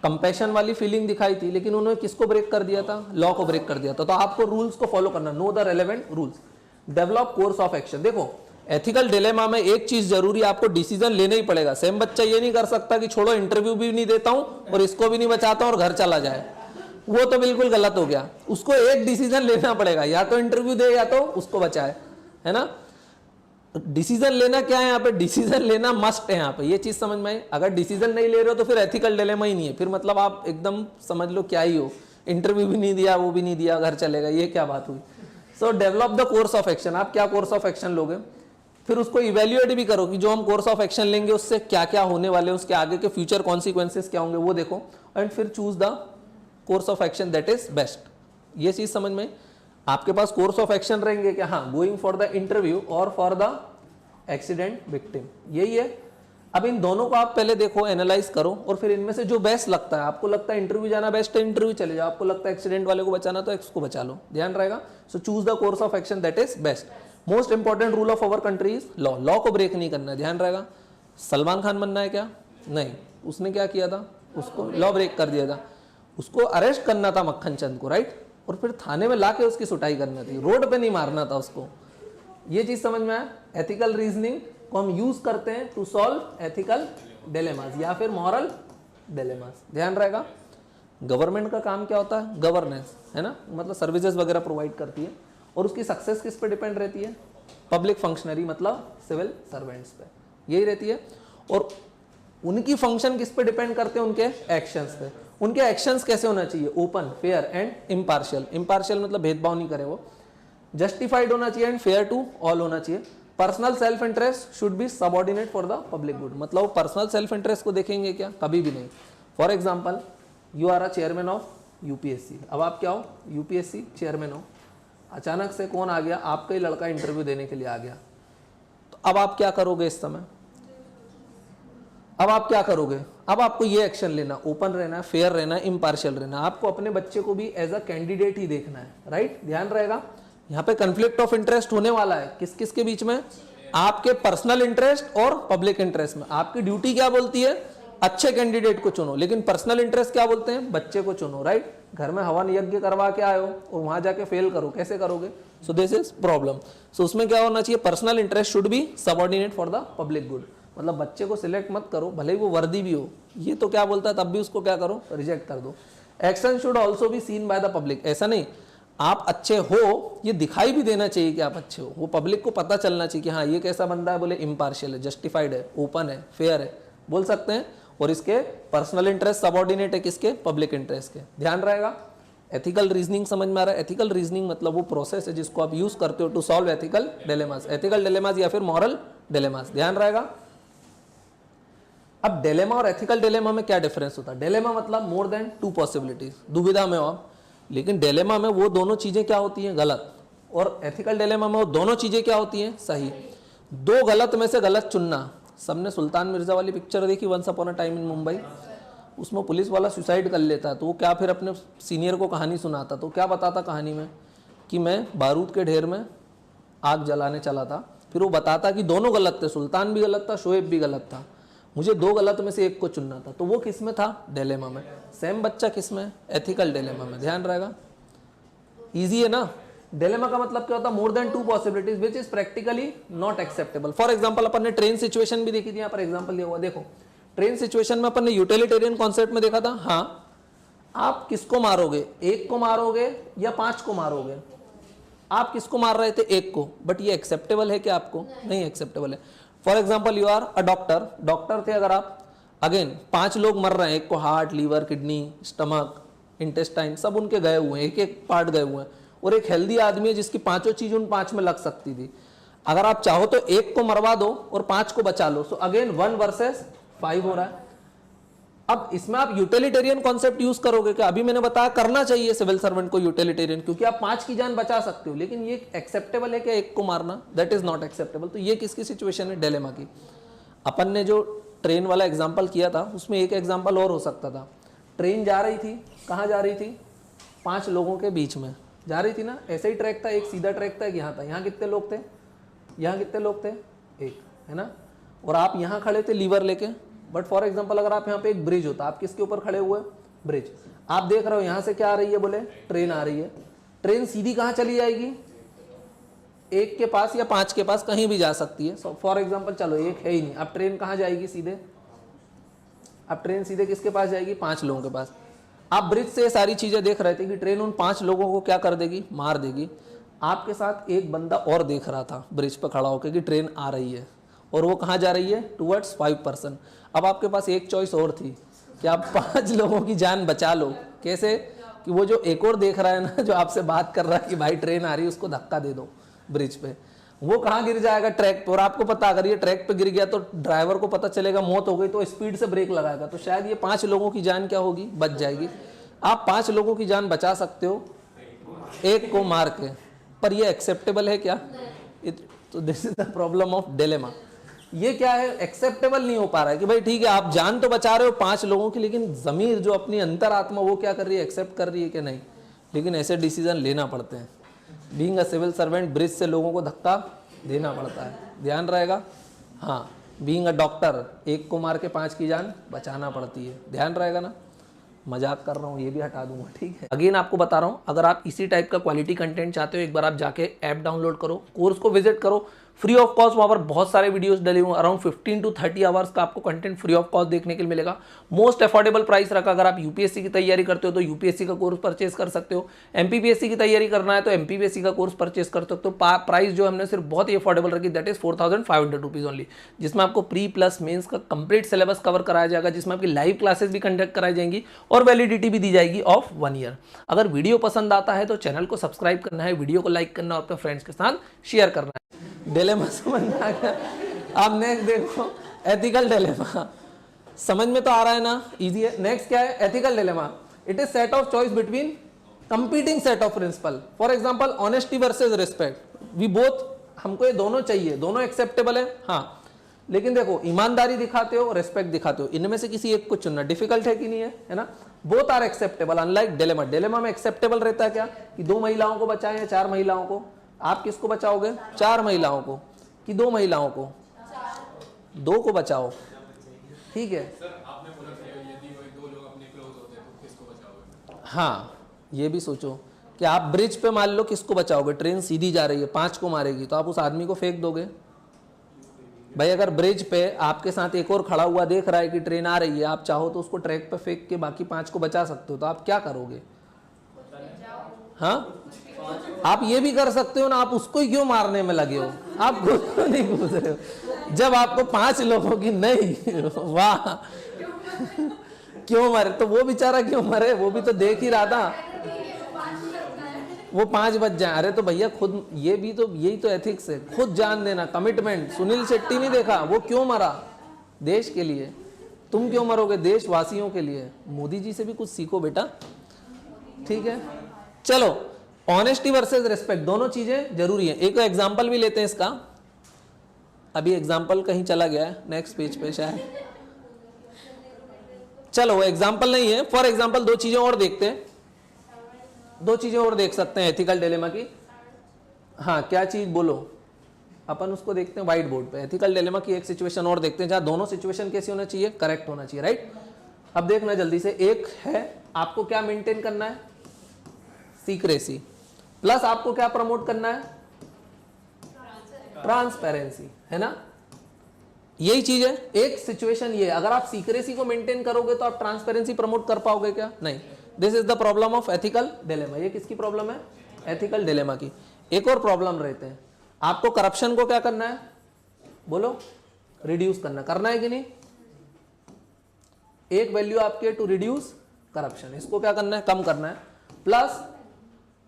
Speaker 1: कंपैशन वाली फीलिंग दिखाई थी, लेकिन उन्होंने किसको ब्रेक कर दिया था? लॉ को ब्रेक कर दिया था। तो आपको रूल्स को फॉलो करना, no the relevant rules, develop course of action. देखो एथिकल डिलेमा में एक चीज जरूरी, आपको डिसीजन लेना ही पड़ेगा। सेम बच्चा ये नहीं कर सकता कि छोड़ो इंटरव्यू भी नहीं देता हूं और इसको भी नहीं बचाता हूं और घर चला जाए, वो तो बिल्कुल गलत हो गया। उसको एक डिसीजन लेना पड़ेगा, या तो इंटरव्यू दे या तो उसको बचाए, है ना। डिसीजन लेना क्या है यहाँ पे? डिसीजन लेना मस्ट है यहाँ पे, ये चीज समझ में आई। अगर डिसीजन नहीं ले रहे हो तो फिर एथिकल डिलेमा ही नहीं है, फिर मतलब आप एकदम समझ लो क्या ही हो, इंटरव्यू भी नहीं दिया, वो भी नहीं दिया, घर चलेगा, ये क्या बात हुई। सो develop the course of action. आप क्या कोर्स ऑफ एक्शन लोगे, फिर उसको इवेल्युएट भी करो कि जो हम कोर्स ऑफ एक्शन लेंगे उससे क्या क्या होने वाले हैं, उसके आगे के फ्यूचर कॉन्सिक्वेंसेस क्या होंगे वो देखो, एंड फिर choose the course of action that is best. ये चीज समझ में। आपके पास कोर्स ऑफ एक्शन रहेंगे क्या? हाँ, गोइंग फॉर द इंटरव्यू और फॉर द एक्सीडेंट विक्टिम, यही है। अब इन दोनों को आप पहले देखो, एनालाइज करो और फिर इनमें से जो बेस्ट लगता है, आपको लगता है इंटरव्यू जाना बेस्ट है, इंटरव्यू चले जाओ, आपको लगता है एक्सीडेंट वाले को बचाना तो एक्स को बचा लो। ध्यान रहेगा। So choose the course of action that is best. Most important rule of our country is law. Law को ब्रेक नहीं करना है, ध्यान रहेगा। सलमान खान बनना है क्या? नहीं, उसने क्या किया था, उसको लॉ ब्रेक कर दिया था। उसको अरेस्ट करना था मक्खन चंद को, राइट, और फिर थाने में लाके उसकी सुटाई करना थी, रोड पे नहीं मारना था उसको। ये चीज समझ में आया। एथिकल रीजनिंग को हम यूज करते हैं टू सॉल्व एथिकल डिलेमास या फिर मॉरल डिलेमास। ध्यान रहेगा। गवर्नमेंट का काम क्या होता है? गवर्नेंस, है ना, मतलब सर्विसेज वगैरह प्रोवाइड करती है और उसकी सक्सेस किस पे डिपेंड रहती है? पब्लिक फंक्शनरी मतलब सिविल सर्वेंट्स पे, यही रहती है। और उनकी फंक्शन किस पे डिपेंड करते हैं? उनके एक्शंस पे। उनके एक्शंस कैसे होना चाहिए? Open, fair and impartial. Impartial मतलब भेदभाव नहीं करे वो। जस्टिफाइड होना चाहिए एंड फेयर टू ऑल होना चाहिए। Personal self interest should be subordinate for the public good, मतलब वो पर्सनल सेल्फ इंटरेस्ट को देखेंगे क्या? कभी भी नहीं। For example, you are a chairman of UPSC. अब आप क्या हो? यूपीएससी चेयरमैन हो। अचानक से कौन आ गया? आपका ही लड़का इंटरव्यू देने के लिए आ गया। तो अब आप क्या करोगे इस समय? अब आप क्या करोगे? अब आपको ये एक्शन लेना, ओपन रहना है, फेयर रहना है, इम्पार्शियल रहना है। आपको अपने बच्चे को भी एज अ कैंडिडेट ही देखना है, राइट? ध्यान रहेगा। यहाँ पे कंफ्लिक्ट ऑफ इंटरेस्ट होने वाला है किस किस के बीच में? आपके पर्सनल इंटरेस्ट और पब्लिक इंटरेस्ट में। आपकी ड्यूटी क्या बोलती है? अच्छे कैंडिडेट को चुनो, लेकिन पर्सनल इंटरेस्ट क्या बोलते हैं? बच्चे को चुनो, राइट? घर में हवन यज्ञ करवा के आए हो और वहां जाके फेल करो, कैसे करोगे? So this is problem. So उसमें क्या होना चाहिए? Personal interest should be subordinate for the public good. मतलब बच्चे को सिलेक्ट मत करो, भले ही वो वर्दी भी हो। ये तो क्या बोलता है, तब भी उसको क्या करो? रिजेक्ट कर दो। Action should also be seen by the public. ऐसा नहीं आप अच्छे हो, ये दिखाई भी देना चाहिए कि आप अच्छे हो। वो पब्लिक को पता चलना चाहिए कि हाँ ये कैसा बंदा है, बोले इम्पार्शियल है, जस्टिफाइड है, ओपन है, फेयर है, बोल सकते हैं। और इसके पर्सनल इंटरेस्ट सबऑर्डिनेट है किसके? पब्लिक इंटरेस्ट के। ध्यान रहेगा। एथिकल रीजनिंग समझ में आ रहा है? एथिकल रीजनिंग मतलब वो प्रोसेस है जिसको आप यूज करते हो to solve ethical dilemmas. Ethical dilemmas या फिर मॉरल डिलेमास। ध्यान रहेगा। अब डिलेमा और एथिकल डिलेमा में क्या डिफरेंस होता है? डिलेमा मतलब मोर देन टू पॉसिबिलिटीज, दुविधा में हो आप। लेकिन डिलेमा में वो दोनों चीजें क्या होती हैं? गलत। और एथिकल डिलेमा में वो दोनों चीजें क्या होती हैं? सही। दो गलत में से गलत चुनना। सबने सुल्तान मिर्जा वाली पिक्चर देखी, once upon a time in Mumbai? उसमें पुलिस वाला सुसाइड कर लेता है तो वो क्या फिर अपने सीनियर को कहानी सुनाता, तो क्या बताता कहानी में? कि मैं बारूद के ढेर में आग जलाने चला था। फिर वो बताता कि दोनों गलत थे, सुल्तान भी गलत था, शोएब भी गलत था, मुझे दो गलत में से एक को चुनना था। तो वो किस में था? डिलेमा में। सेम बच्चा किस में? एथिकल डिलेमा में। ध्यान रहेगा। इजी है ना। डिलेमा का मतलब क्या होता है? More than two possibilities which is practically not acceptable. For example अपन ने ट्रेन सिचुएशन भी देखी थी, यहाँ पर एग्जांपल दिया हुआ देखो। ट्रेन सिचुएशन में अपन ने यूटिलिटेरियन कॉन्सेप्ट में देखा था। हाँ, आप किसको मारोगे? एक को मारोगे या पांच को मारोगे? आप किसको मार रहे थे? एक को। बट ये एक्सेप्टेबल है क्या आपको? नहीं एक्सेप्टेबल है। For example you are a doctor, doctor थे अगर आप, अगेन 5 लोग मर रहे हैं, एक को heart, liver, kidney, stomach, intestine सब उनके गए हुए हैं, एक एक पार्ट गए हुए हैं, और एक हेल्दी आदमी है जिसकी पांचों चीज उन 5 में लग सकती थी। अगर आप चाहो तो एक को मरवा दो और 5 को बचा लो। सो अगेन 1 वर्सेस 5 हो रहा है। अब इसमें आप यूटिलिटेरियन कॉन्सेप्ट यूज करोगे क्या? अभी मैंने बताया करना चाहिए सिविल सर्वेंट को यूटिलिटेरियन, क्योंकि आप 5 की जान बचा सकते हो। लेकिन ये एक्सेप्टेबल है क्या एक को मारना? That is not acceptable. तो ये किसकी सिचुएशन है? डिलेमा की। अपन ने जो ट्रेन वाला एग्जाम्पल किया था उसमें एक एग्जाम्पल और हो सकता था। ट्रेन जा रही थी, कहाँ जा रही थी? 5 लोगों के बीच में जा रही थी ना। ऐसे ही ट्रैक था, एक सीधा ट्रैक था, यहाँ था। यहाँ कितने लोग थे? यहाँ कितने लोग थे? एक, है ना। और आप यहाँ खड़े थे लीवर लेके। बट फॉर एग्जाम्पल अगर आप यहाँ पे एक ब्रिज होता, आप किसके ऊपर खड़े हुए? ब्रिज। आप देख रहे हो यहाँ से क्या आ रही है? बोले ट्रेन आ रही है। ट्रेन सीधी कहाँ चली जाएगी? एक के पास या 5 के पास, कहीं भी जा सकती है। फॉर एग्जाम्पल चलो एक है ही नहीं, अब ट्रेन कहाँ जाएगी? सीधे। अब ट्रेन सीधे किसके पास जाएगी? 5 लोगों के पास। आप ब्रिज से सारी चीजें देख रहे थे कि ट्रेन उन 5 लोगों को क्या कर देगी? मार देगी। आपके साथ एक बंदा और देख रहा था ब्रिज पर खड़ा होकर कि ट्रेन आ रही है, और वो कहाँ जा रही है? Towards 5 person. अब आपके पास एक चॉइस और थी कि आप 5 लोगों की जान बचा लो। कैसे? कि वो जो एक और देख रहा है ना, जो आपसे बात कर रहा है कि भाई ट्रेन आ रही है, उसको धक्का दे दो ब्रिज पे। वो कहाँ गिर जाएगा? ट्रैक पे। और आपको पता अगर ये ट्रैक पे गिर गया तो ड्राइवर को पता चलेगा मौत हो गई, तो स्पीड से ब्रेक लगाएगा। तो शायद ये 5 लोगों की जान क्या होगी? बच जाएगी। आप 5 लोगों की जान बचा सकते हो एक को मार के, पर ये एक्सेप्टेबल है क्या? तो this is the problem of dilemma. ये क्या है? एक्सेप्टेबल नहीं हो पा रहा है कि भाई ठीक है आप जान तो बचा रहे हो 5 लोगों की, लेकिन जमीर जो अपनी अंतरात्मा वो क्या कर रही है? एक्सेप्ट कर रही है कि नहीं। लेकिन ऐसे डिसीजन लेना पड़ते हैं। Being a civil servant, bridge से लोगों को धक्का देना पड़ता है। ध्यान रहेगा। हाँ, बीइंग अ डॉक्टर, एक को मार के 5 की जान बचाना पड़ती है। ध्यान रहेगा ना। मजाक कर रहा हूँ, ये भी हटा दूंगा, ठीक है। अगेन आपको बता रहा हूँ, अगर आप इसी टाइप का क्वालिटी कंटेंट चाहते हो, एक बार आप जाके ऐप डाउनलोड करो, कोर्स को विजिट करो, फ्री ऑफ कॉस्ट वहाँ पर बहुत सारे वीडियोस डले हुए, अराउंड 15 to 30 आवर्स का आपको कंटेंट फ्री ऑफ कॉस्ट देखने के लिए मिलेगा। मोस्ट अफोर्डेबल प्राइस रखा। अगर आप यूपीएससी की तैयारी करते हो तो यूपीएससी का कोर्स परचेस कर सकते हो, एमपीपीएससी की तैयारी करना है तो एमपीपीएससी का कोर्स परचेस कर सकते हो। तो प्राइस जो हमने सिर्फ बहुत ही अफोर्डेबल रखी, दैट इज 4500 रुपीज़ ओनली, जिसमें आपको प्री प्लस मेंस का कंप्लीट सिलेबस कवर कराया जाएगा, जिसमें आपकी लाइव क्लासेस भी कंडक्ट कराई जाएंगी और वैलिडिटी भी दी जाएगी ऑफ 1 ईयर। अगर वीडियो पसंद आता है तो चैनल को सब्सक्राइब करना है, वीडियो को लाइक करना और अपने फ्रेंड्स के साथ शेयर करना है। डिलेमा समझ में आ गया? आप नेक्स्ट देखो, एथिकल डिलेमा समझ में तो आ रहा है ना, इजी है। नेक्स्ट क्या है? Ethical dilemma. It is set of choice between competing set of principle. For example honesty versus respect, we both, हमको ये दोनों चाहिए, दोनों एक्सेप्टेबल है, हाँ, लेकिन देखो ईमानदारी दिखाते हो, रिस्पेक्ट दिखाते हो, इनमें से किसी एक को चुनना डिफिकल्ट है कि नहीं है ना? Both are acceptable unlike dilemma. Dilemma में एक्सेप्टेबल रहता है क्या कि 2 महिलाओं को बचाएं या 4 महिलाओं को? आप किसको बचाओगे? 4 महिलाओं को कि 2 महिलाओं को? 2 को बचाओ, ठीक है। हाँ, ये भी सोचो कि आप ब्रिज पे मान लो किसको बचाओगे? ट्रेन सीधी जा रही है, 5 को मारेगी, तो आप उस आदमी को फेंक दोगे? भाई अगर ब्रिज पे आपके साथ एक और खड़ा हुआ देख रहा है कि ट्रेन आ रही है, आप चाहो तो उसको ट्रैक पे फेंक के बाकी 5 को बचा सकते हो, तो आप क्या करोगे? हाँ, आप ये भी कर सकते हो ना, आप उसको ही क्यों मारने में लगे हो? आप खुद को नहीं पूछ रहे हो। जब आपको 5 लोगों की नहीं, वाह, क्यों मरे? तो वो बेचारा क्यों मरे? वो भी तो देख ही रहा था, वो 5 बच जाए। अरे तो भैया खुद, ये भी तो, यही तो एथिक्स है, खुद जान देना, कमिटमेंट। सुनील शेट्टी नहीं देखा, वो क्यों मरा? देश के लिए। तुम क्यों मरोगे? देशवासियों के लिए। मोदी जी से भी कुछ सीखो बेटा, ठीक है। चलो, ऑनेस्टी वर्सेस रिस्पेक्ट, दोनों चीजें जरूरी है। एक एग्जांपल भी लेते हैं इसका, अभी एग्जांपल कहीं चला गया है नेक्स्ट पेज पे शायद। चलो, वो एग्जांपल नहीं है, फॉर एग्जांपल 2 चीजें और देखते हैं, 2 चीजें और देख सकते हैं एथिकल डिलेमा की। हाँ, क्या चीज बोलो? अपन उसको देखते हैं व्हाइट बोर्ड पे। एथिकल डिलेमा की एक सिचुएशन और देखते हैं जहां दोनों सिचुएशन कैसी होना चाहिए? करेक्ट होना चाहिए, राइट। अब देखना जल्दी से, एक है आपको क्या मेंटेन करना है? सीक्रेसी, प्लस आपको क्या प्रमोट करना है? ट्रांसपेरेंसी, है ना? यही चीज है। एक सिचुएशन ये, अगर आप सीक्रेसी को मेंटेन करोगे तो आप ट्रांसपेरेंसी प्रमोट कर पाओगे क्या? नहीं। This is the problem of ethical dilemma. ये किसकी प्रॉब्लम है? एथिकल डिलेमा की। एक और प्रॉब्लम रहते हैं, आपको करप्शन को क्या करना है? बोलो, रिड्यूस करना है कि नहीं? एक वैल्यू आपके टू रिड्यूस करप्शन, इसको क्या करना है? कम करना है। प्लस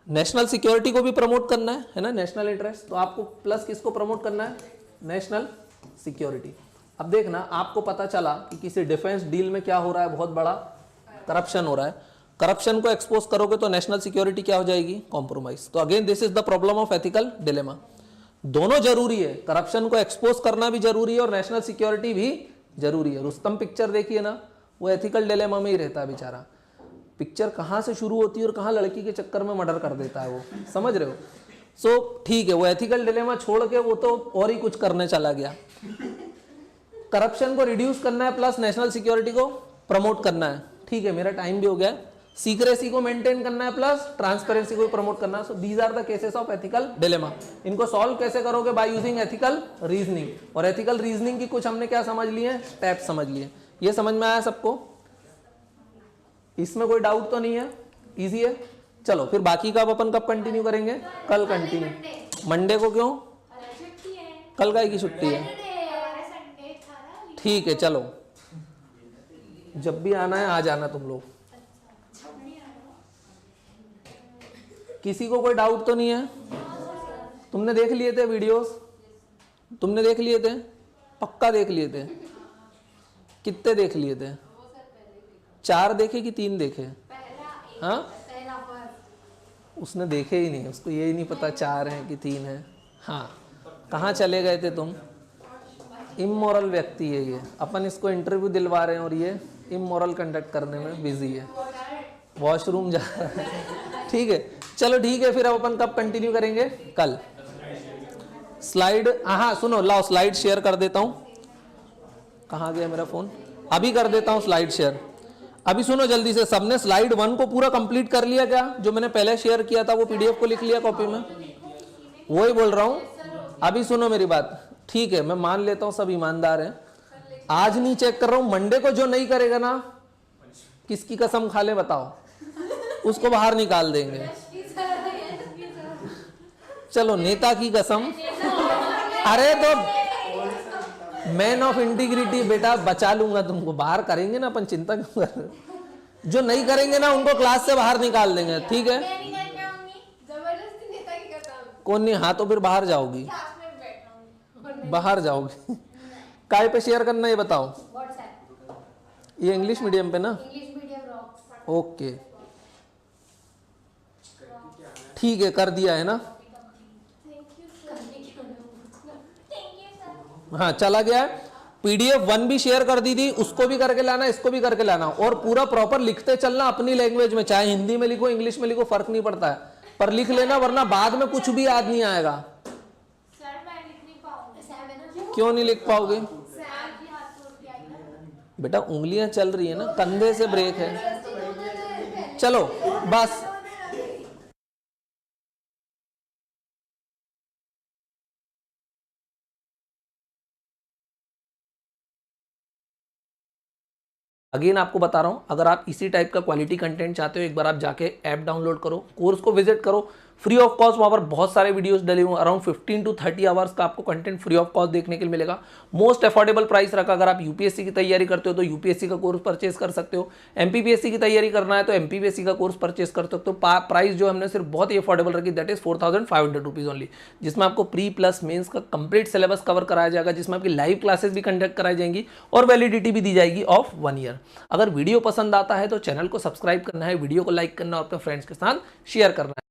Speaker 1: नेशनल सिक्योरिटी को भी प्रमोट करना है ना, नेशनल इंटरेस्ट। तो आपको प्लस किसको प्रमोट करना है? National security. अब देखना, आपको पता चला कि किसी डिफेंस डील में क्या हो रहा है? बहुत बड़ा करप्शन हो रहा है। करप्शन को एक्सपोज करोगे तो नेशनल सिक्योरिटी क्या हो जाएगी? कॉम्प्रोमाइज। तो again this is the problem of ethical dilemma. दोनों जरूरी है, करप्शन को एक्सपोज करना भी जरूरी है और नेशनल सिक्योरिटी भी जरूरी है। रुस्तम पिक्चर देखिए ना, वो एथिकल डिलेमा में ही रहता है बेचारा। पिक्चर कहाँ से शुरू होती है और कहाँ लड़की के चक्कर में मर्डर कर देता है वो, समझ रहे हो? सो ठीक है, वो एथिकल डिलेमा छोड़ के वो तो और ही कुछ करने चला गया। करप्शन को रिड्यूस करना है, प्लस नेशनल सिक्योरिटी को प्रमोट करना है। ठीक है, मेरा टाइम भी हो गया। सीक्रेसी को मेंटेन करना है, प्लस ट्रांसपेरेंसी को प्रमोट करना है। So these are the cases of ethical dilemma. इनको सॉल्व कैसे करोगे? By using ethical reasoning. और एथिकल रीजनिंग की कुछ हमने क्या समझ लिए? स्टेप समझ लिए। ये समझ में आया सबको? इसमें कोई डाउट तो नहीं है? इजी है। चलो फिर बाकी का अब अपन कब कंटिन्यू करेंगे? कल कंटिन्यू। मंडे को क्यों? कल का की छुट्टी है? ठीक है, चलो जब भी आना है आ जाना तुम लोग। किसी को कोई डाउट तो नहीं है? तुमने देख लिए थे वीडियोस? तुमने देख लिए थे? पक्का देख लिए थे? कितने देख लिए थे? 4 देखे कि 3 देखे? हाँ, उसने देखे ही नहीं, उसको यही नहीं पता 4 हैं कि 3 हैं। हाँ, कहाँ चले गए थे तुम? इमोरल व्यक्ति है ये। अपन इसको इंटरव्यू दिलवा रहे हैं और ये इमोरल कंडक्ट करने में बिजी है, वॉशरूम जा रहा है। ठीक है, चलो ठीक है, फिर अब अपन कब कंटिन्यू करेंगे? कल। स्लाइड, हाँ सुनो, लाओ स्लाइड शेयर कर देता हूँ। कहाँ गया मेरा फोन? अभी कर देता हूँ स्लाइड शेयर। अभी सुनो जल्दी से, सबने स्लाइड 1 को पूरा कंप्लीट कर लिया क्या? जो मैंने पहले शेयर किया था वो पीडीएफ को लिख लिया कॉपी में? वही बोल रहा हूँ, अभी सुनो मेरी बात, ठीक है मैं मान लेता हूँ सब ईमानदार हैं, आज नहीं चेक कर रहा हूँ, मंडे को जो नहीं करेगा ना, किसकी कसम खा ले बताओ, उसको बाहर निकाल देंगे। चलो नेता की कसम, अरे तो मैन ऑफ इंटीग्रिटी बेटा बचा लूंगा तुमको, बाहर करेंगे ना अपन, चिंता क्यों कर रहे हो? जो नहीं करेंगे ना उनको क्लास से बाहर निकाल देंगे, ठीक है? कौन नहीं? हाँ तो फिर बाहर जाओगी, बाहर जाओगी। काय पे शेयर करना ये बताओ, ये इंग्लिश मीडियम पे ना, ओके ठीक है कर दिया है ना, हाँ चला गया है। PDF 1 भी शेयर कर दी थी, उसको भी करके लाना, इसको भी करके लाना, और पूरा प्रॉपर लिखते चलना अपनी लैंग्वेज में, चाहे हिंदी में लिखो इंग्लिश में लिखो फर्क नहीं पड़ता है, पर लिख लेना वरना बाद में कुछ भी याद नहीं आएगा। क्यों नहीं लिख पाओगे बेटा? उंगलियां चल रही है ना, कंधे से ब्रेक है। चलो बस अगेन आपको बता रहा हूं, अगर आप इसी टाइप का क्वालिटी कंटेंट चाहते हो, एक बार आप जाके ऐप डाउनलोड करो, कोर्स को विजिट करो, फ्री ऑफ कॉस्ट वहां पर बहुत सारे वीडियोस डले हुए, अराउंड 15 to 30 आवर्स का आपको कंटेंट फ्री ऑफ कॉस्ट देखने के लिए मिलेगा। मोस्ट अफोर्डेबल प्राइस रखा। अगर आप यूपीएससी की तैयारी करते हो तो यूपीएससी का कोर्स परचेस कर सकते हो, एमपीपीएससी की तैयारी करना है तो एमपीपीएससी का कोर्स परचेस कर सकते हो। तो प्राइस जो हमने सिर्फ बहुत ही अफोर्डेबल रखी, दैट इज 4500 रुपीज ओनली, जिसमें आपको प्री प्लस मेंस का कंप्लीट सिलेबस कवर कराया जाएगा, जिसमें आपकी लाइव क्लासेस भी कंडक्ट कराई जाएंगी और वैलिडिटी भी दी जाएगी ऑफ 1 ईयर। अगर वीडियो पसंद आता है तो चैनल को सब्सक्राइब करना है, वीडियो को लाइक करना और अपने फ्रेंड्स के साथ शेयर करना है।